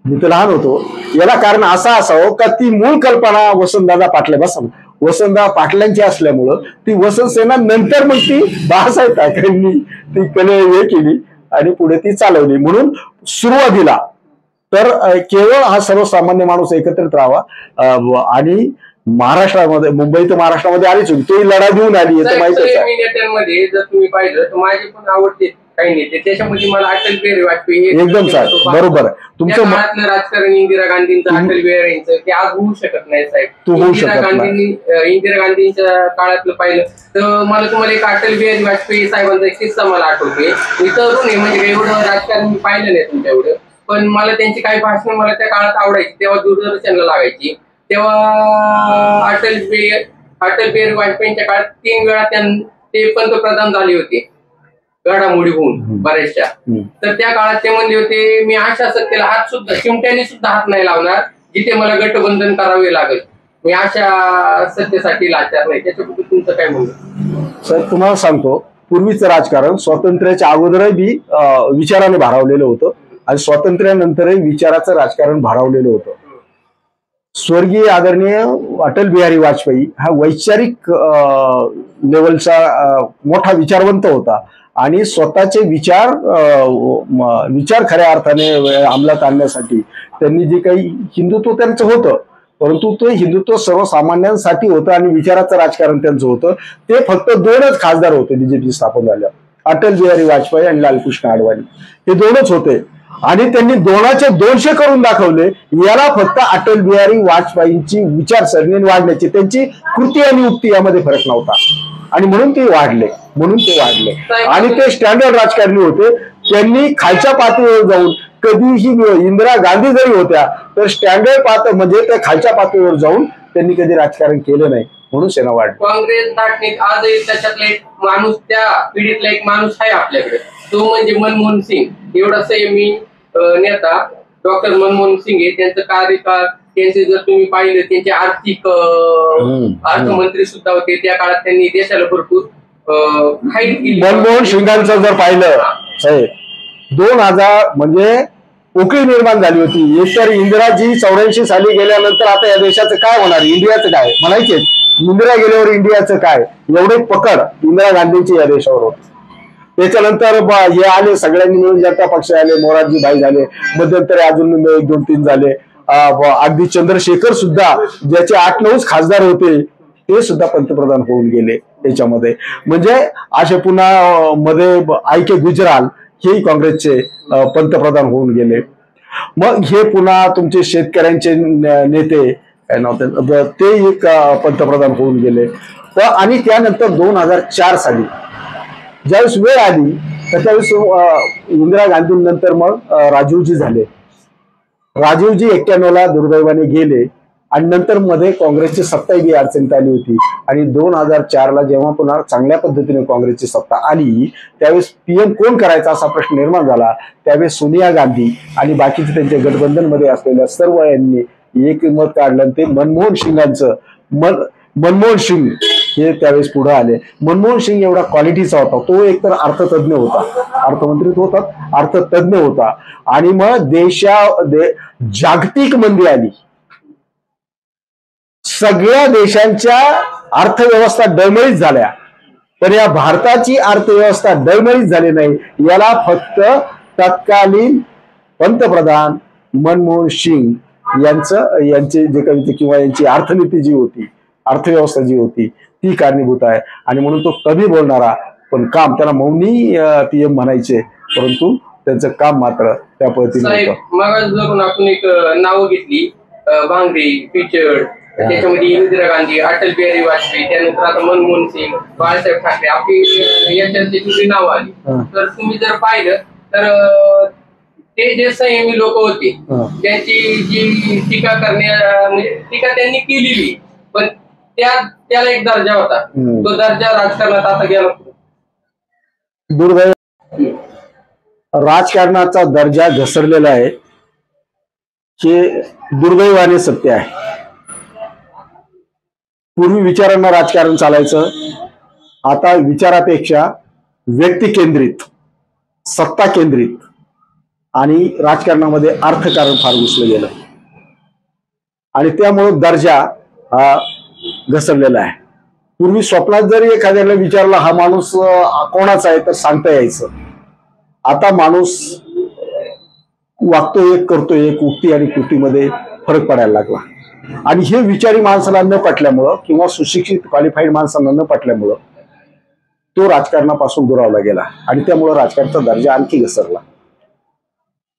मी तर लहान होतो. याला कारण असं असावं का ती मूळ कल्पना वसंतदादा पाटले वसंतदादा पाटलांची असल्यामुळं ती वसंत सेना नंतर मग ती बाळासाहेब ठाकरेंनी ती हे केली आणि पुढे ती चालवली. म्हणून सुरुवातीला तर केवळ हा सर्वसामान्य माणूस एकत्रित राहावा आणि महाराष्ट्रामध्ये, मुंबई तर महाराष्ट्रामध्ये आलीच होती, ती लढा देऊन आली हे तर माहितीच आहे. नेत्यांमध्ये जर तुम्ही पाहिलं तर माझे पण आवडते काही नेते, त्याच्यामध्ये मला अटल बिहारी वाजपेयी एकदम साहेब बरोबर आहे तुमचं. राजकारण इंदिरा गांधींचं, अटल बिहारींचं ते आज होऊ शकत नाही साहेब. इंदिरा गांधींच्या काळातलं पाहिलं तर मला तुम्हाला एक अटल बिहारी वाजपेयी साहेबांचा एक किस्सा मला आठवतोय. मी तरुण आहे म्हणजे एवढं राजकारण मी पाहिलं नाही तुमच्या एवढं, पण मला त्यांची काही भाषणं मला त्या काळात आवडायची. तेव्हा दूरदर्शनला लागायची. तेव्हा अटल बिहारी वाजपेयींच्या काळात 3 वेळा ते पंतप्रधान झाले होते घडामोडी होऊन बऱ्याचशा. तर त्या काळात ते म्हणले होते मी अशा सत्तेला हात सुद्धा चिमट्याने सुद्धा हात नाही लावणार जिथे मला गठबंधन करावे लागेल. मी अशा सत्तेसाठी लाचार नाही. त्याच्याबद्दल तुमचं काय म्हणणं? सर तुम्हाला सांगतो, पूर्वीचं राजकारण स्वातंत्र्याच्या अगोदरही विचाराने भारावलेलं होतं आणि स्वातंत्र्यानंतरही विचाराचं राजकारण भारावलेलं होतं. स्वर्गीय आदरणीय अटल बिहारी वाजपेयी हा वैचारिक लेवलचा मोठा विचारवंत होता आणि स्वतःचे विचार खऱ्या अर्थाने अंमलात आणण्यासाठी त्यांनी जे काही हिंदुत्व त्यांचं होतं, परंतु ते हिंदुत्व सर्वसामान्यांसाठी होतं आणि विचाराचं राजकारण त्यांचं होतं. ते फक्त 2च खासदार होते बीजेपी स्थापन झाल्या, अटल बिहारी वाजपेयी आणि लालकृष्ण अडवाणी. हे 2च होते आणि त्यांनी 2चे 200 करून दाखवले. याला फक्त अटल बिहारी वाजपेयींची विचारसरणी वाढण्याची त्यांची कृती आणि उक्ती यामध्ये फरक नव्हता आणि म्हणून ते वाढले आणि ते स्टँडर्ड राजकारणी होते. त्यांनी खालच्या पातळीवर जाऊन कधीही इंदिरा गांधी जरी होत्या तर स्टँडर्ड पातळी म्हणजे त्या खालच्या पातळीवर जाऊन त्यांनी कधी राजकारण केलं नाही, म्हणून सेना वाढली. काँग्रेस आजही त्याच्यातला एक माणूस, त्या पिढीतला एक माणूस आहे आपल्याकडे, तो म्हणजे मनमोहन सिंग. एवढा संयमी नेता डॉक्टर मनमोहन सिंग. त्यांचं कार्यकाळ त्यांचे जर तुम्ही पाहिलं, त्यांचे आर्थिक अर्थमंत्री सुद्धा होते त्या काळात. त्यांनी देशाला भरपूर मनमोहन सिंगांचं जर पाहिलं साहेब 2000 म्हणजे उकळी निर्माण झाली होती. एकतर इंदिराजी 84 साली गेल्यानंतर आता या देशाचं काय होणार, इंडियाचं काय म्हणायचे, इंदिरा गेल्यावर इंडियाचं काय, एवढे पकड इंदिरा गांधींची या देशावर होती. त्याच्यानंतर हे आले सगळ्यांनी मिळून, जनता पक्ष आले, मोरारजी भाई झाले, मध्यंतरी अजून 1, 2, 3 झाले. अगदी चंद्रशेखर सुद्धा ज्याचे 8-9 खासदार होते ते सुद्धा पंतप्रधान होऊन गेले त्याच्यामध्ये. म्हणजे असे पुन्हा मध्ये आय के गुजराल हेही काँग्रेसचे पंतप्रधान होऊन गेले. मग हे पुन्हा तुमचे शेतकऱ्यांचे नेते काय नव्हते ते एक पंतप्रधान होऊन गेले. आणि त्यानंतर 2004 साली ज्यावेळेस वेळ आली तर त्यावेळेस इंदिरा गांधींनंतर मग राजीवजी झाले. राजीवजी 91ला दुर्दैवाने गेले आणि नंतर मध्ये काँग्रेसची सत्ताही अडचणीत आली होती. आणि 2004ला जेव्हा पुन्हा चांगल्या पद्धतीने काँग्रेसची सत्ता आली त्यावेळेस पीएम कोण करायचा असा प्रश्न निर्माण झाला. त्यावेळेस सोनिया गांधी आणि बाकीचे त्यांच्या गठबंधनमध्ये असलेल्या सर्व यांनी एक मत काढलं. ते मनमोहन सिंगांचं मनमोहन सिंग हे त्यावेळेस पुढे आले. मनमोहन सिंग एवढा क्वालिटीचा होता, तो एकतर अर्थतज्ञ होता, अर्थमंत्री होता, अर्थतज्ञ होता. आणि मग जागतिक मंदी आली, सगळ्या देशांच्या अर्थव्यवस्था डळमळीत झाल्या, पण या भारताची अर्थव्यवस्था डळमळीत झाली नाही. याला फक्त तत्कालीन पंतप्रधान मनमोहन सिंग यांचे जे काही किंवा यांची अर्थनीती जी होती, अर्थव्यवस्था जी होती ती कारणीभूत आहे. आणि म्हणून तो कमी बोलणारा पण काम, त्याला मौनी पीएम म्हणायचे, परंतु त्यांचं काम मात्र त्या पद्धतीने होतं. मग जर आपण एक नावं घेतली, भांगरे, पिचड, त्याच्यामध्ये इंदिरा गांधी, अटल बिहारी वाजपेयी, त्यानंतर आता मनमोहन सिंग, बाळासाहेब ठाकरे, आपली याच्यातली तुझी नावं आली. तर तुम्ही जर पाहिलं तर ते जे संयमी लोक होते त्यांची जी टीका म्हणजे टीका त्यांनी केलेली, पण त्याला एक दर्जा होता, तो दर्जा राजकारणात आता गेला. दुर्दैव राजकारणाचा दर्जा घसरलेला आहे हे दुर्दैवाने सत्य आहे. पूर्वी विचारांना राजकारण चालायचं, आता विचारापेक्षा व्यक्ती केंद्रित, सत्ता केंद्रित आणि राजकारणामध्ये अर्थकारण फार घुसलं गेलं आणि त्यामुळे दर्जा हा घसरलेला आहे. पूर्वी स्वप्नात जरी एखाद्याला विचारला हा माणूस कोणाचा आहे तर सांगता यायचं. आता माणूस वागतो एक, करतो एक, उक्ती आणि कृतीमध्ये फरक पडायला लागला. आणि हे विचारी माणसाला न पटल्यामुळं किंवा सुशिक्षित क्वालिफाईड माणसांना न पटल्यामुळं तो राजकारणापासून दुरावला गेला आणि त्यामुळे राजकारणाचा दर्जा आणखी घसरला.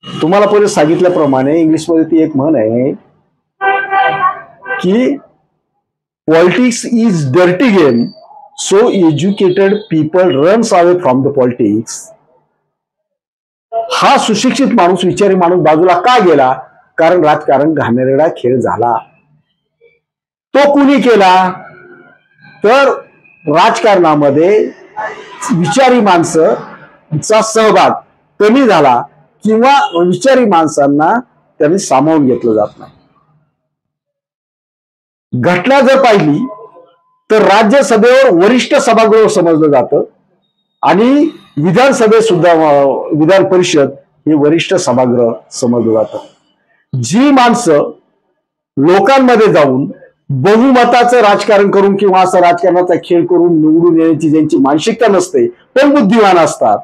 तुम्हाला पहिले सांगितल्याप्रमाणे इंग्लिशमध्ये ती एक म्हण आहे की politics is dirty game, so educated people runs away from the politics. हा सुशिक्षित माणूस, विचारी माणूस बाजूला का गेला? कारण राजकारण घाणेरडा खेळ झाला. तो कुणी केला? तर राजकारणामध्ये विचारी माणसांचा सहभाग कमी झाला किंवा विचारी माणसांना त्यांनी सामावून घेतलं जात नाही. घटना जर पाहिली तर राज्यसभेवर वरिष्ठ सभागृह समजलं जातं आणि विधानसभेत सुद्धा, विधान परिषद हे वरिष्ठ सभागृह समजलं जातं. जी माणसं लोकांमध्ये जाऊन बहुमताचं राजकारण करून किंवा असं राजकारणाचा खेळ करून निवडून येण्याची ज्यांची मानसिकता नसते पण बुद्धिमान असतात,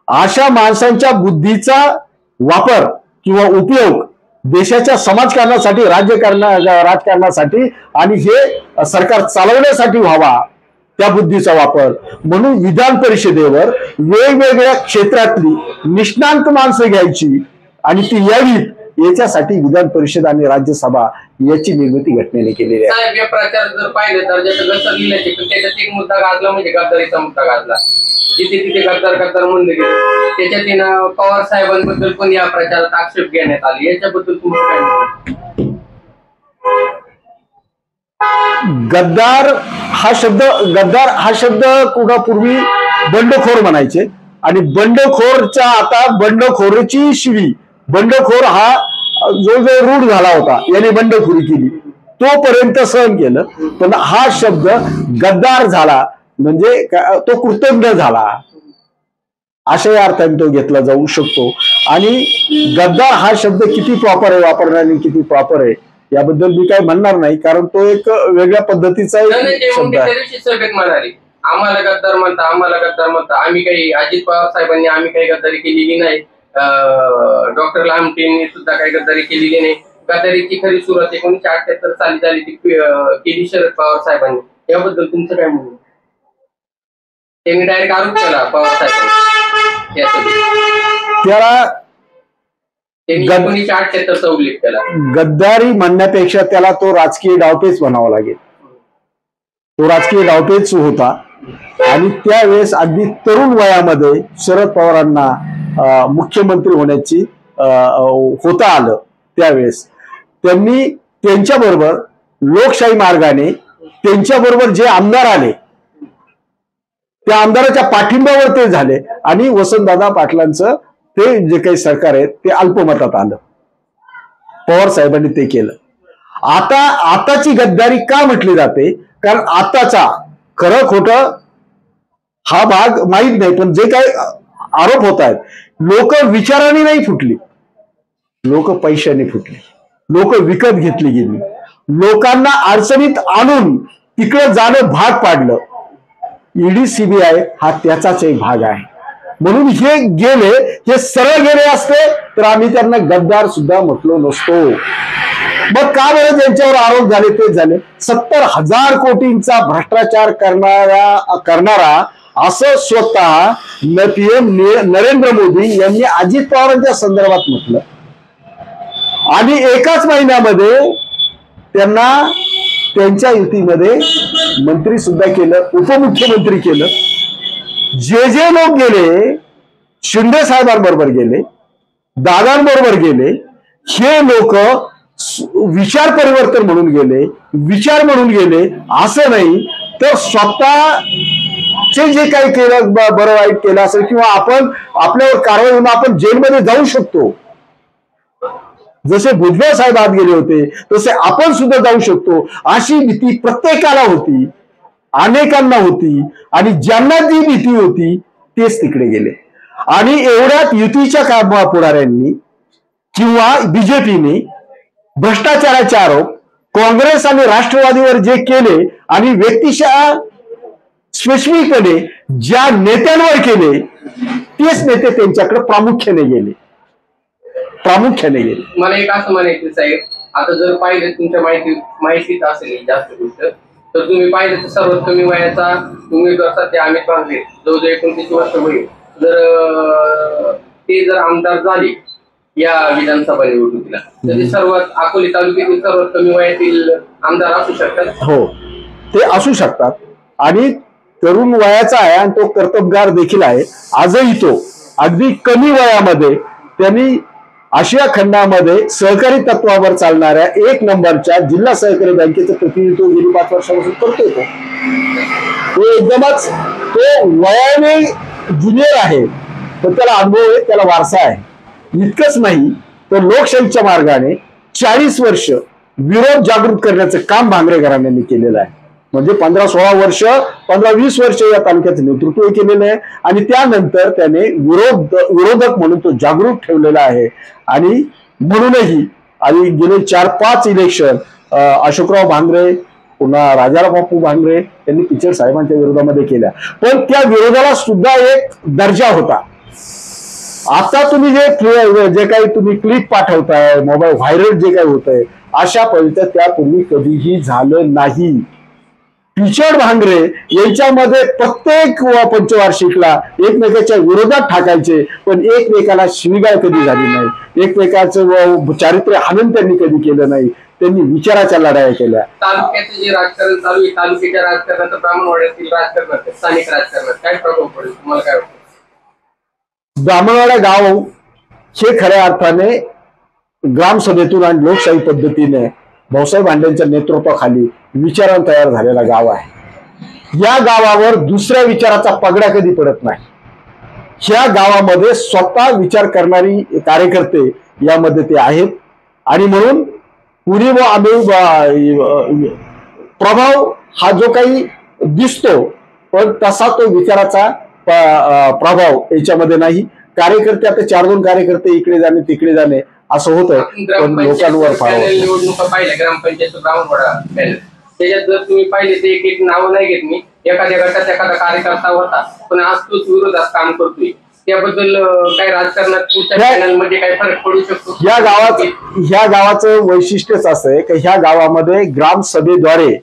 अशा माणसांच्या बुद्धीचा वापर किंवा उपयोग देशाच्या समाजकारणासाठी, राजकारणासाठी आणि हे सरकार चालवण्यासाठी व्हावा, त्या बुद्धीचा वापर म्हणून विधान परिषदेवर वेगवेगळ्या क्षेत्रातली निष्णांत माणसं घ्यायची आणि ती यावीत, याच्यासाठी विधान परिषद आणि राज्यसभा याची निर्मिती घटनेने केलेली आहे. साहेब, या प्रचार जर पाहिलं तर ज्याचं जसं लिहिलं त्याच्यात एक मुद्दा गाजला म्हणजे गद्दारीचा मुद्दा गाजला. जिथे तिथे गद्दार म्हणले गेले. त्याच्यात पवार साहेबांबद्दल पण या प्रचारात आक्षेप घेण्यात आले. याच्याबद्दल तुम्ही काय म्हणता? गद्दार हा शब्द कुठं पूर्वी बंडखोर म्हणायचे आणि बंडखोरचा आता बंडखोरीची शिवी, बंडखोर हा जो रूढ झाला होता, याने बंडखोरी केली तोपर्यंत सहन केलं. पण हा शब्द गद्दार झाला म्हणजे तो कृतज्ञ झाला अशा अर्थाने तो घेतला जाऊ शकतो. आणि गद्दार हा शब्द किती प्रॉपर आहे वापरण्याने, किती प्रॉपर आहे याबद्दल मी काय म्हणणार नाही, कारण तो एक वेगळ्या पद्धतीचा शब्द आहे. आम्हाला गद्दार म्हणता, आम्ही काही अजित पवार साहेबांनी आम्ही काही गद्दारी केलेली नाही, डॉक्टर लामटेंनी सुद्धा काही गद्दारी केलेली नाही. गद्दारीची खरी सुरुवात 1978 साली झाली ती केली शरद पवार साहेबांनी. याबद्दल तुमचं काय म्हणणं? त्यांनी डायरेक्ट आरोप केला पवार साहेबांनी, त्याला 1978चा उल्लेख केला. गद्दारी म्हणण्यापेक्षा त्याला तो राजकीय डावपेच म्हणावा लागेल. तो राजकीय डावपेच होता आणि त्यावेळेस अगदी तरुण वयामध्ये शरद पवारांना मुख्यमंत्री होण्याची होता आलं. त्यावेळेस त्यांनी त्यांच्याबरोबर लोकशाही मार्गाने त्यांच्याबरोबर जे आमदार आले त्या आमदाराच्या पाठिंब्यावर ते झाले आणि वसंतदादा पाटलांचं ते जे काही सरकार आहे ते अल्पमतात आलं. पवार साहेबांनी ते केलं. आताची गद्दारी का म्हटली जाते? कारण आताचा खरं खोटं हा भाग माहीत नाही, पण जे काही आरोप होत आहेत, लोक विचाराने नाही फुटली, लोक पैशाने फुटली, लोक विकत घेतली गेली, लोकांना अडचणीत आणून तिकडे जाणं भाग पाडलं. ईडी सीबीआय हा त्याचाच एक भाग आहे. म्हणून हे गेले, हे सरळ गेले असते तर आम्ही त्यांना गद्दार सुद्धा म्हटलो नसतो. मग का बरं त्यांच्यावर आरोप झाले? तेच झाले 70,000 कोटींचा भ्रष्टाचार करणारा असं स्वतः पीएम नरेंद्र मोदी यांनी अजित पवारांच्या संदर्भात म्हटलं आणि एकाच महिन्यामध्ये त्यांना त्यांच्या युतीमध्ये मंत्री सुद्धा केलं, उपमुख्यमंत्री केलं. जे लोक गेले, शिंदे साहेबांबरोबर गेले, दादांबरोबर गेले, हे लोक विचार परिवर्तन म्हणून गेले, विचार म्हणून गेले असं नाही, तर स्वतःचे जे काही केलं, बरं वाईट केलं असेल किंवा आपण आपल्यावर कारवाई होऊन आपण जेलमध्ये जाऊ शकतो. जसे भुजबळ साहेब आत गेले होते तसे आपण सुद्धा जाऊ शकतो अशी भीती प्रत्येकाला होती, अनेकांना होती आणि ज्यांना जी भीती होती तेच तिकडे गेले. आणि एवढ्यात युतीच्या पुढाऱ्यांनी किंवा बीजेपीने भ्रष्टाचाराचे आरोप काँग्रेस आणि राष्ट्रवादीवर जे केले आणि व्यक्तिशः स्पेसिफिकपणे ज्या नेत्यांवर केले तेच नेते त्यांच्याकडे प्रामुख्याने गेले. मला एक असं म्हणायचं साहेब, आता जर पाहिलं तुमच्या माहितीत असेल जास्त गोष्ट, तर तुम्ही पाहिलं तर सर्वात कमी वयाचा उमेदवार सध्या अमित भांगरे, जवळजवळ 29 वर्ष होईल. जर ते जर आमदार झाले या विधानसभा निवडणुकीला, तर ते सर्वात अकोले तालुक्यातील सर्वात कमी वयातील आमदार असू शकतात. हो, ते असू शकतात आणि तरुण वयाचा आहे आणि तो कर्तबगार देखील आहे. आजही तो अगदी कमी वयामध्ये त्यांनी आशिया खंडामध्ये सहकारी तत्वावर चालणाऱ्या 1 नंबरच्या जिल्हा सहकारी बँकेचं प्रतिनिधित्व गेली 5 वर्षापासून करतोय. तो एकदमच तो वयाने ज्युनियर आहे, पण त्याला अनुभव आहे, त्याला वारसा आहे. इतकंच नाही तर लोकशाहीच्या मार्गाने 40 वर्ष विरोध जागृत करण्याचं काम भांगरे घराण्यांनी केलेलं आहे. म्हणजे 15-16 वर्ष 15-20 वर्ष या तालुक्याचं नेतृत्व केलेलं आहे आणि त्यानंतर त्याने विरोधक म्हणून तो जागृत ठेवलेला आहे. आणि म्हणूनही आणि गेले 4-5 इलेक्शन अशोकराव भांगरे पुन्हा राजाराम बापू भांगरे यांनी पिचड साहेबांच्या विरोधामध्ये केल्या, पण त्या विरोधाला सुद्धा एक दर्जा होता. आता तुम्ही जे काही तुम्ही क्लिप पाठवताय, मोबाईल व्हायरल जे काही होतंय, अशा पद्धतीचं त्यापूर्वी कधीही झालं नाही. पिचड भांगरे यांच्यामध्ये प्रत्येक पंचवार्षिकला एकमेकाच्या विरोधात ठाकायचे, पण एकमेकाला शिवीगाळ कधी झाली नाही, एकमेकाचं चारित्र्य हनन त्यांनी कधी केलं नाही. त्यांनी विचाराच्या लढाया केल्या. तालुक्याचं जे राजकारण चालू आहे, तालुक्याच्या राजकारणात ब्राह्मणवाड्यातील राजकारणात स्थानिक राजकारणात काय प्रभाव पडेल तुम्हाला काय वाटतं? ब्राह्मणवाडा गाव हे खऱ्या अर्थाने ग्रामसभेतून आणि लोकशाही पद्धतीने भाऊसाहेब भांडेंच्या नेतृत्वाखाली विचारानं तयार झालेला गाव आहे. या गावावर दुसऱ्या विचाराचा पगडा कधी पडत नाही. ह्या गावामध्ये स्वतः विचार करणारी कार्यकर्ते यामध्ये ते आहेत आणि म्हणून पुरी व आम्ही प्रभाव हा जो काही दिसतो, पण तसा तो विचाराचा प्रभाव याच्यामध्ये नाही. कार्यकर्ते आता 4-2 कार्यकर्ते इकडे जाणे तिकडे जाणे असं होतं, पण लोकांवर निवडणुका पाहिल्या ग्रामपंचायत ब्राह्मणवाडा पॅनल, त्याच्यात जर तुम्ही पाहिले ते एक नावं नाही घेत मी, एखाद्या गटात एखादा कार्यकर्ता होता पण आज तोच विरोधात काम करतोय, त्याबद्दल काही राजकारणात पुढच्या पॅनलमध्ये काही फरक पडू शकतो? ह्या गावाचं वैशिष्ट्यच असं आहे की ह्या गावामध्ये ग्रामसभेद्वारे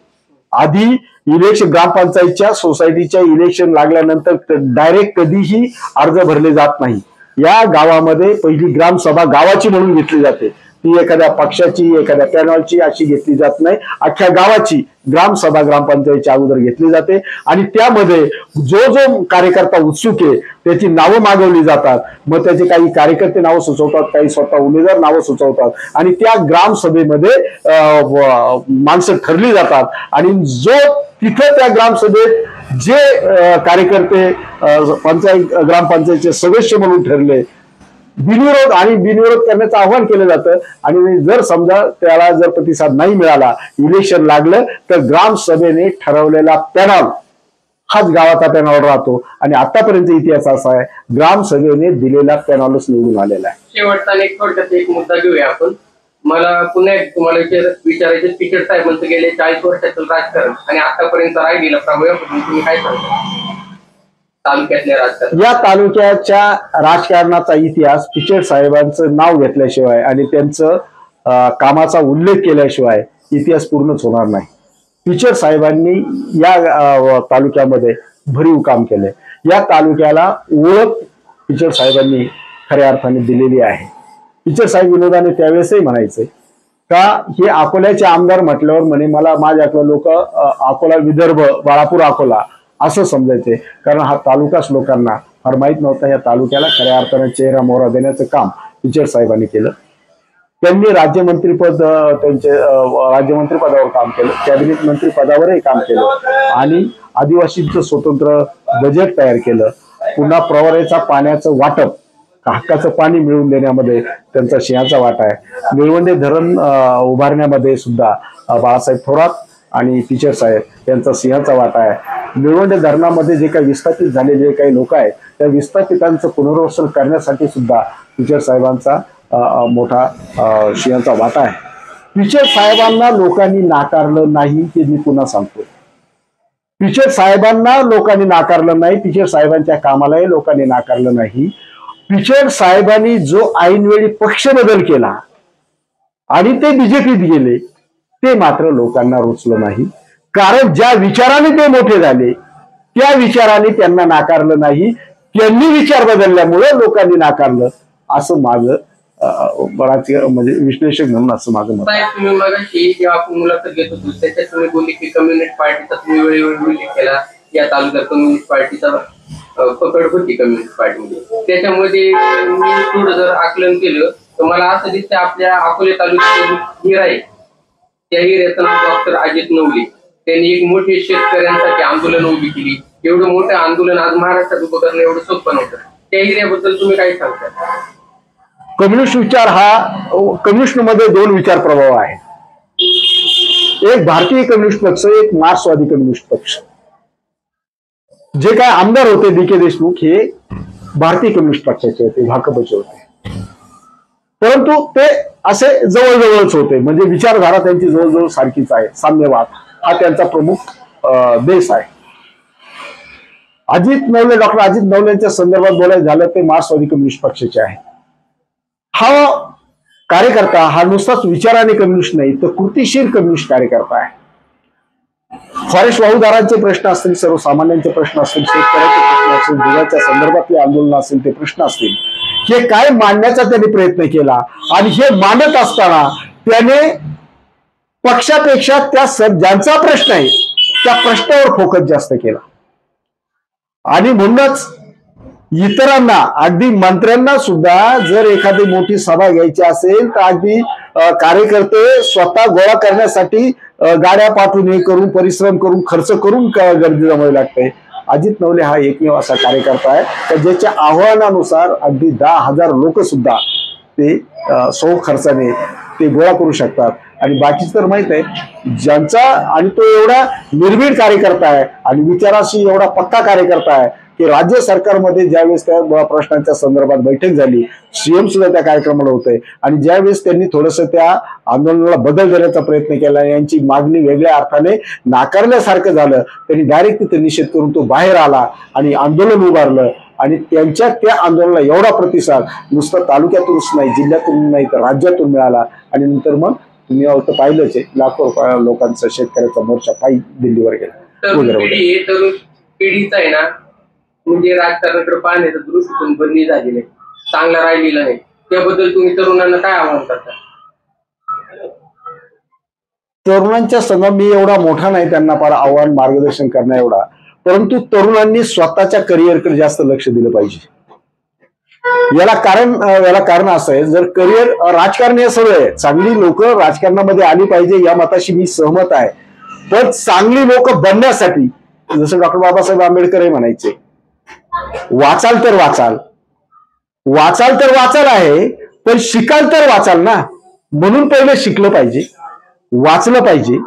आधी इलेक्शन ग्रामपंचायतच्या सोसायटीच्या इलेक्शन लागल्यानंतर डायरेक्ट कधीही अर्ज भरले जात नाही. या गावामध्ये पहिली ग्रामसभा गावाची म्हणून घेतली जाते. ती एखाद्या पक्षाची एखाद्या पॅनलची अशी घेतली जात नाही. अख्ख्या गावाची ग्रामसभा ग्रामपंचायतच्या अगोदर घेतली जाते आणि त्यामध्ये जो कार्यकर्ता उत्सुक आहे त्याची नावं मागवली जातात. मग त्याचे काही कार्यकर्ते नावं सुचवतात, काही स्वतः उमेदवार नावं सुचवतात आणि त्या ग्रामसभेमध्ये माणसं ठरली जातात आणि जो तिथं त्या ग्रामसभेत जे कार्यकर्ते ग्रामपंचायतचे सदस्य म्हणून ठरले बिनविरोध करण्याचं आव्हान केलं जातं. आणि जर समजा त्याला जर प्रतिसाद नाही मिळाला, इलेक्शन लागलं, तर ग्रामसभेने ठरवलेला पॅनल हाच गावाचा पॅनल राहतो. आणि आतापर्यंत इतिहास असा आहे, ग्रामसभेने दिलेला पॅनलच निवडून आलेला आहे. शेवटचा एक मुद्दा घेऊया आपण. मला पुन्हा तुम्हाला विचारायचं, पिचड साहेबांचं गेले 40 वर्षाचं राजकारण आणि आतापर्यंत राहिलेला प्रभाव तुम्ही काय सांगता तालुक्यातल्या राजकारण? या तालुक्याच्या राजकारणाचा इतिहास पिचड साहेबांचं नाव घेतल्याशिवाय आणि त्यांचं कामाचा उल्लेख केल्याशिवाय इतिहास पूर्णच होणार नाही. पिचड साहेबांनी या तालुक्यामध्ये भरीव काम केलंय. या तालुक्याला ओळख पिचड साहेबांनी खऱ्या अर्थाने दिलेली आहे. पिचड साहेब विनोदाने त्यावेळेसही म्हणायचे का हे अकोल्याचे आमदार म्हटल्यावर म्हणे मला माझ्याकडे लोक अकोला विदर्भ बाळापूर अकोला असं समजायचे, कारण हा तालुकाच लोकांना फार माहीत नव्हता. या तालुक्याला खऱ्या अर्थाने चेहरा मोहरा देण्याचं काम पिचड साहेबांनी केलं. त्यांनी राज्यमंत्रीपद राज्यमंत्रीपदावर काम केलं, कॅबिनेट मंत्री पदावरही काम केलं आणि आदिवासींचं स्वतंत्र बजेट तयार केलं. पुन्हा प्रवरेचा पाण्याचं वाटप, हक्काचं पाणी मिळवून देण्यामध्ये त्यांचा सिंहाचा वाटा आहे. निळवंडे धरण उभारण्यामध्ये सुद्धा बाळासाहेब थोरात आणि पिचड साहेब यांचा सिंहाचा वाटा आहे. निळवंडे धरणामध्ये जे काही विस्थापित झालेले काही लोक आहेत त्या विस्थापितांचं पुनर्वसन करण्यासाठी सुद्धा पिचड साहेबांचा मोठा शियांचा वाटा आहे. पिचड साहेबांना लोकांनी नाकारलं नाही हे मी पुन्हा सांगतो. पिचड साहेबांना लोकांनी नाकारलं नाही, पिचड साहेबांच्या कामालाही लोकांनी नाकारलं नाही. पिचड साहेबांनी जो ऐनवेळी पक्ष बदल केला आणि ते बीजेपीत गेले ते मात्र लोकांना रुचलं नाही. कारण ज्या विचाराने ते मोठे झाले त्या विचाराने त्यांना नाकारलं नाही. त्यांनी विचार बदलल्यामुळे लोकांनी नाकारलं असं माझं बराच म्हणजे विश्लेषक म्हणून असं माझं मत आहे. तुम्ही मगाशी जेव्हा आपण मुलाखत घेत होतो त्याच्यात तुम्ही बोलले की कम्युनिस्ट पार्टीचा तुम्ही वेळोवेळी उल्लेख केला. या तालुक्यात कम्युनिस्ट पार्टीचा पकड होती कम्युनिस्ट पार्टीमध्ये. त्याच्यामध्ये मी थोडं जर आकलन केलं तर मला असं दिसतं आपल्या अकोले तालुक्यात हिरा आहे त्या हिऱ्याचं नाव डॉक्टर अजित नवले. त्यांनी एक मोठे शेतकऱ्यांसाठी आंदोलन उभी केली. एवढं मोठं आंदोलन आज महाराष्ट्रात उभं करणं एवढं सोपं नव्हतं. त्या हिऱ्याबद्दल तुम्ही काय सांगता? कम्युनिस्ट विचार हा कम्युनिस्ट मध्ये दोन विचार प्रभाव आहे. एक भारतीय कम्युनिस्ट पक्ष, एक मार्क्सवादी कम्युनिस्ट पक्ष. जे काय आमदार होते डी.के. देशमुख हे भारतीय कम्युनिस्ट पक्षाचे होते, भाकपचे होते. परंतु ते असे जवळजवळच होते, म्हणजे विचारधारा त्यांची जवळजवळ सारखीच आहे. साम्यवाद हा त्यांचा प्रमुख देश आहे. अजित नवले, डॉक्टर अजित नवलेंच्या संदर्भात बोलायचं झालं ते मार्क्सवादी कम्युनिस्ट पक्षाचे आहे. हा कार्यकर्ता हा नुसताच विचाराने कम्युनिस्ट नाही तर कृतीशील कम्युनिस्ट कार्यकर्ता आहे. फॉरेस्ट वाहूदारांचे प्रश्न असतील, सर्वसामान्यांचे प्रश्न असतील, शेतकऱ्यांचे प्रश्न असतील, दुधाच्या संदर्भातले आंदोलन असतील, ते प्रश्न असतील, हे काय मांडण्याचा त्यांनी प्रयत्न केला. आणि हे मांडत असताना त्याने पक्षापेक्षा त्या ज्यांचा प्रश्न आहे त्या प्रश्नावर फोकस जास्त केला. आणि म्हणूनच इतरांना, अगदी मंत्र्यांना सुद्धा जर एखादी मोठी सभा घ्यायची असेल तर अगदी कार्यकर्ते स्वतः गोळा करण्यासाठी गाड्या पाठवून हे करून परिश्रम करून खर्च करून गर्दी जमावी लागते. अजित नवले हा एकमेव असा कार्यकर्ता आहे की ज्याच्या आव्हानानुसार अगदी 10,000 लोक सुद्धा ते सौ खर्चाने ते गोळा करू शकतात. आणि बाकीच तर माहित आहे ज्यांचा, आणि तो एवढा निर्भीड कार्यकर्ता आहे आणि विचाराशी एवढा पक्का कार्यकर्ता आहे की राज्य सरकारमध्ये ज्यावेळेस त्या प्रश्नांच्या संदर्भात बैठक झाली, सीएम सुद्धा त्या कार्यक्रमाला होते. आणि ज्यावेळेस त्यांनी थोडंसं त्या आंदोलनाला बदल देण्याचा प्रयत्न केला, यांची मागणी वेगळ्या अर्थाने नाकारल्यासारखं झालं, त्यांनी डायरेक्ट तिथे निषेध करून तो बाहेर आला आणि आंदोलन उभारलं. आणि त्यांच्या त्या आंदोलनाला एवढा प्रतिसाद नुसता तालुक्यातूनच नाही, जिल्ह्यातून नाही तर राज्यातून मिळाला. आणि नंतर मग तुम्ही पाहिलंच आहे, लाखो लोकांचा शेतकऱ्याचा मोर्चा पायी दिल्लीवर गेला वगैरे. पिढीचा आहे ना, म्हणजे राजकारणाकडे पाहण्याचा दृष्टिकोन बदली झालेला आहे, चांगला राहिलेला नाही. त्याबद्दल तुम्ही तरुणांना काय आवाहन करता? तरुणांच्या संघ मी एवढा मोठा नाही त्यांना फार आव्हान मार्गदर्शन करण्या एवढा, परंतु तरुणांनी स्वतःच्या करिअरकडे जास्त लक्ष दिलं पाहिजे. याला कारण असं आहे, जर करिअर, राजकारण हे सगळं आहे, चांगली लोक राजकारणामध्ये आली पाहिजे या मताशी मी सहमत आहे. पण चांगली लोक बनण्यासाठी जसं डॉक्टर बाबासाहेब आंबेडकर हे म्हणायचे, वाचाल तर वाचाल, वाचाल तर वाचाल आहे, पण शिकाल तर वाचाल ना. म्हणून पहिले शिकलं पाहिजे, वाचलं पाहिजे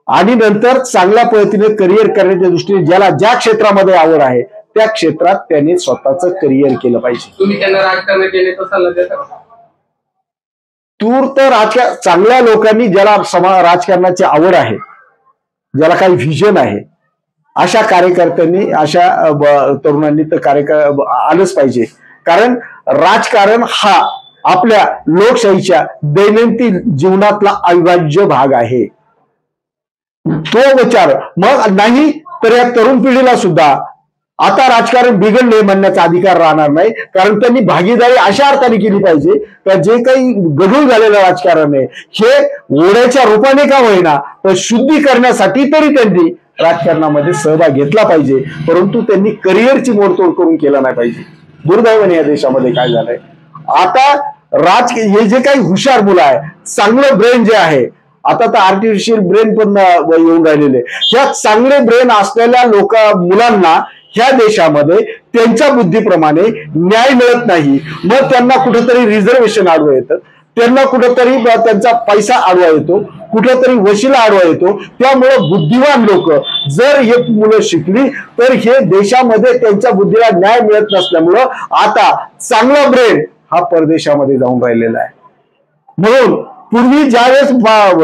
आणि नंतर चांगल्या पद्धतीने करिअर करण्याच्या दृष्टीने ज्याला ज्या क्षेत्रामध्ये आवड आहे त्या क्षेत्रात त्यांनी स्वतःचं करिअर केलं पाहिजे. तुम्ही त्यांना राजकारणात येण्याचा सल्ला देता? तूर तर चांगल्या लोकांनी ज्याला राजकारणाची आवड आहे, ज्याला काही व्हिजन आहे, अशा कार्यकर्त्यांनी, अशा तरुणांनी तर आलंच पाहिजे. कारण राजकारण हा आपल्या लोकशाहीच्या दैनंदिन जीवनातला अविभाज्य भाग आहे. तो विचार मग नाही तर या तरुण पिढीला सुद्धा आता राजकारण बिघडले म्हणण्याचा अधिकार राहणार नाही. कारण त्यांनी भागीदारी अशा अर्थाने केली पाहिजे की जे काही गढूळ झालेलं राजकारण आहे हे ओढ्याच्या रूपाने का होईना पण शुद्धी करण्यासाठी तरी त्यांनी राजकारणामध्ये सहभाग घेतला पाहिजे. परंतु त्यांनी करिअरची मोडतोड करून केला नाही पाहिजे. दुर्दैवाने या देशामध्ये काय झालंय, आता हे जे काही हुशार मुलं आहे, चांगलं ब्रेन जे आहे, आता तर आर्टिफिशियल ब्रेन पण येऊन राहिलेले, ह्या चांगले ब्रेन असलेल्या मुलांना ह्या देशामध्ये त्यांच्या बुद्धीप्रमाणे न्याय मिळत नाही. मग त्यांना कुठेतरी रिझर्वेशन आडवं येतं. त्यांना कुठंतरी त्यांचा पैसा आडवा येतो, कुठंतरी वशिला आडवा येतो. त्यामुळे बुद्धिवान लोक जर हे मुलं शिकली तर हे देशामध्ये त्यांच्या बुद्धीला न्याय मिळत नसल्यामुळं आता चांगला ब्रेन हा परदेशामध्ये जाऊन राहिलेला आहे. म्हणून पूर्वी ज्यावेळेस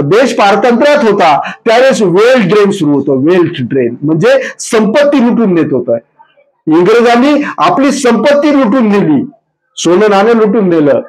देश पारतंत्र्यात होता त्यावेळेस वेल्थ ड्रेन सुरू होतं. वेल्थ ड्रेन म्हणजे संपत्ती लुटून नेत होत. इंग्रजांनी आपली संपत्ती लुटून नेली, सोनं नाणं लुटून नेलं,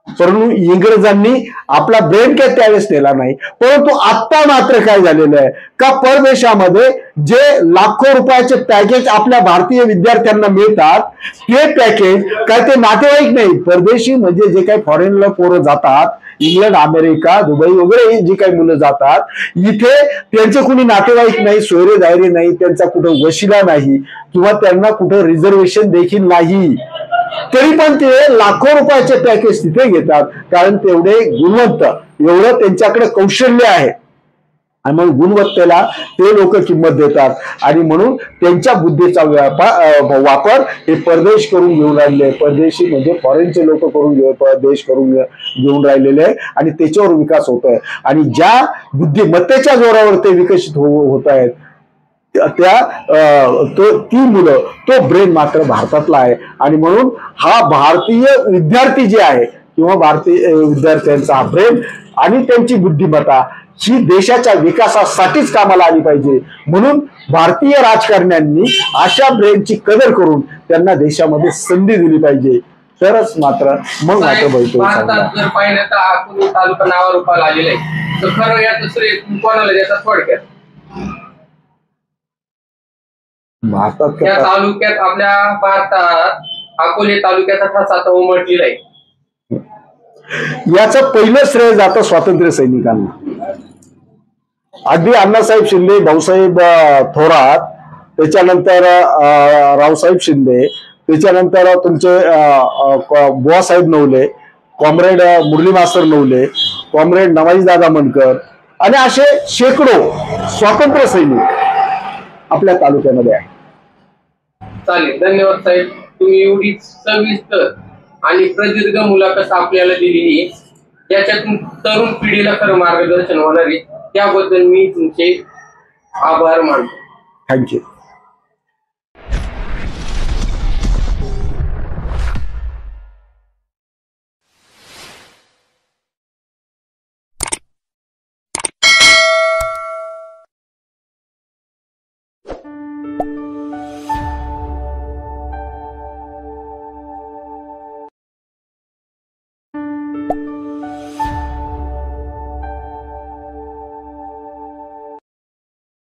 परंतु इंग्रजांनी आपला ब्रेन काय त्यावेळेस नेला नाही. परंतु आता मात्र काय झालेलं आहे का परदेशामध्ये जे लाखो रुपयाचे पॅकेज आपल्या भारतीय विद्यार्थ्यांना मिळतात ते पॅकेज काय ते नातेवाईक नाही, परदेशी म्हणजे जे काही फॉरेनला पोरं जातात, इंग्लंड, अमेरिका, दुबई वगैरे जी काही मुलं जातात, इथे त्यांचे कुणी नातेवाईक नाही, सोयरे दायरे नाही, त्यांचा कुठं वशिला नाही किंवा त्यांना कुठं रिझर्वेशन देखील नाही, तरी पण ते लाखो रुपयाचे पॅकेज तिथे घेतात. कारण तेवढे गुणवंत, एवढं त्यांच्याकडे कौशल्य आहे आणि मग गुणवत्तेला ते लोक किंमत देतात. आणि म्हणून त्यांच्या बुद्धीचा वापर हे परदेश करून घेऊन राहिले, परदेशी म्हणजे फॉरेनचे लोक देश करून घेऊन राहिलेले आहे आणि त्याच्यावर विकास होतोय. आणि ज्या बुद्धिमत्तेच्या जोरावर ते विकसित होत आहेत ती मुलं, तो ब्रेन मात्र भारतातला आहे. आणि म्हणून हा भारतीय विद्यार्थी जे आहे किंवा भारतीय विद्यार्थ्यांचा हा ब्रेन आणि त्यांची बुद्धिमत्ता ही देशाच्या विकासासाठीच कामाला आली पाहिजे. म्हणून भारतीय राजकारण्यांनी अशा ब्रेनची कदर करून त्यांना देशामध्ये संधी दिली पाहिजे, तरच मात्र मग मात्र भारतात जर पाहिलं तर अकोले तालुका नावारूपाला आलेला आहे, तर खरं याचं श्रेय कोणाला देतात थोडक्यात? भारतात या तालुक्यात आपल्या भारतात अकोले तालुक्याचा ठसा तर उमटलेला आहे. याचं पहिलं श्रेय जातं स्वातंत्र्य सैनिकांना. अगदी अण्णासाहेब शिंदे, भाऊसाहेब थोरात, त्याच्यानंतर रावसाहेब शिंदे, त्याच्यानंतर तुमचे बुवासाहेब नवले, कॉम्रेड मुरली मास्तर नवले, कॉम्रेड नवाजीदादा मनकर आणि असे शेकडो स्वातंत्र्य सैनिक आपल्या तालुक्यामध्ये आहे. चालेल, धन्यवाद साहेब. तुम्ही एवढी सविस्तर आणि प्रदीर्घ मुलाखत आपल्याला दिलेली आहे, ज्याच्यातून तरुण पिढीला खरं मार्गदर्शन होणार आहे, त्याबद्दल मी तुमचे आभार मानतो. थँक्यू.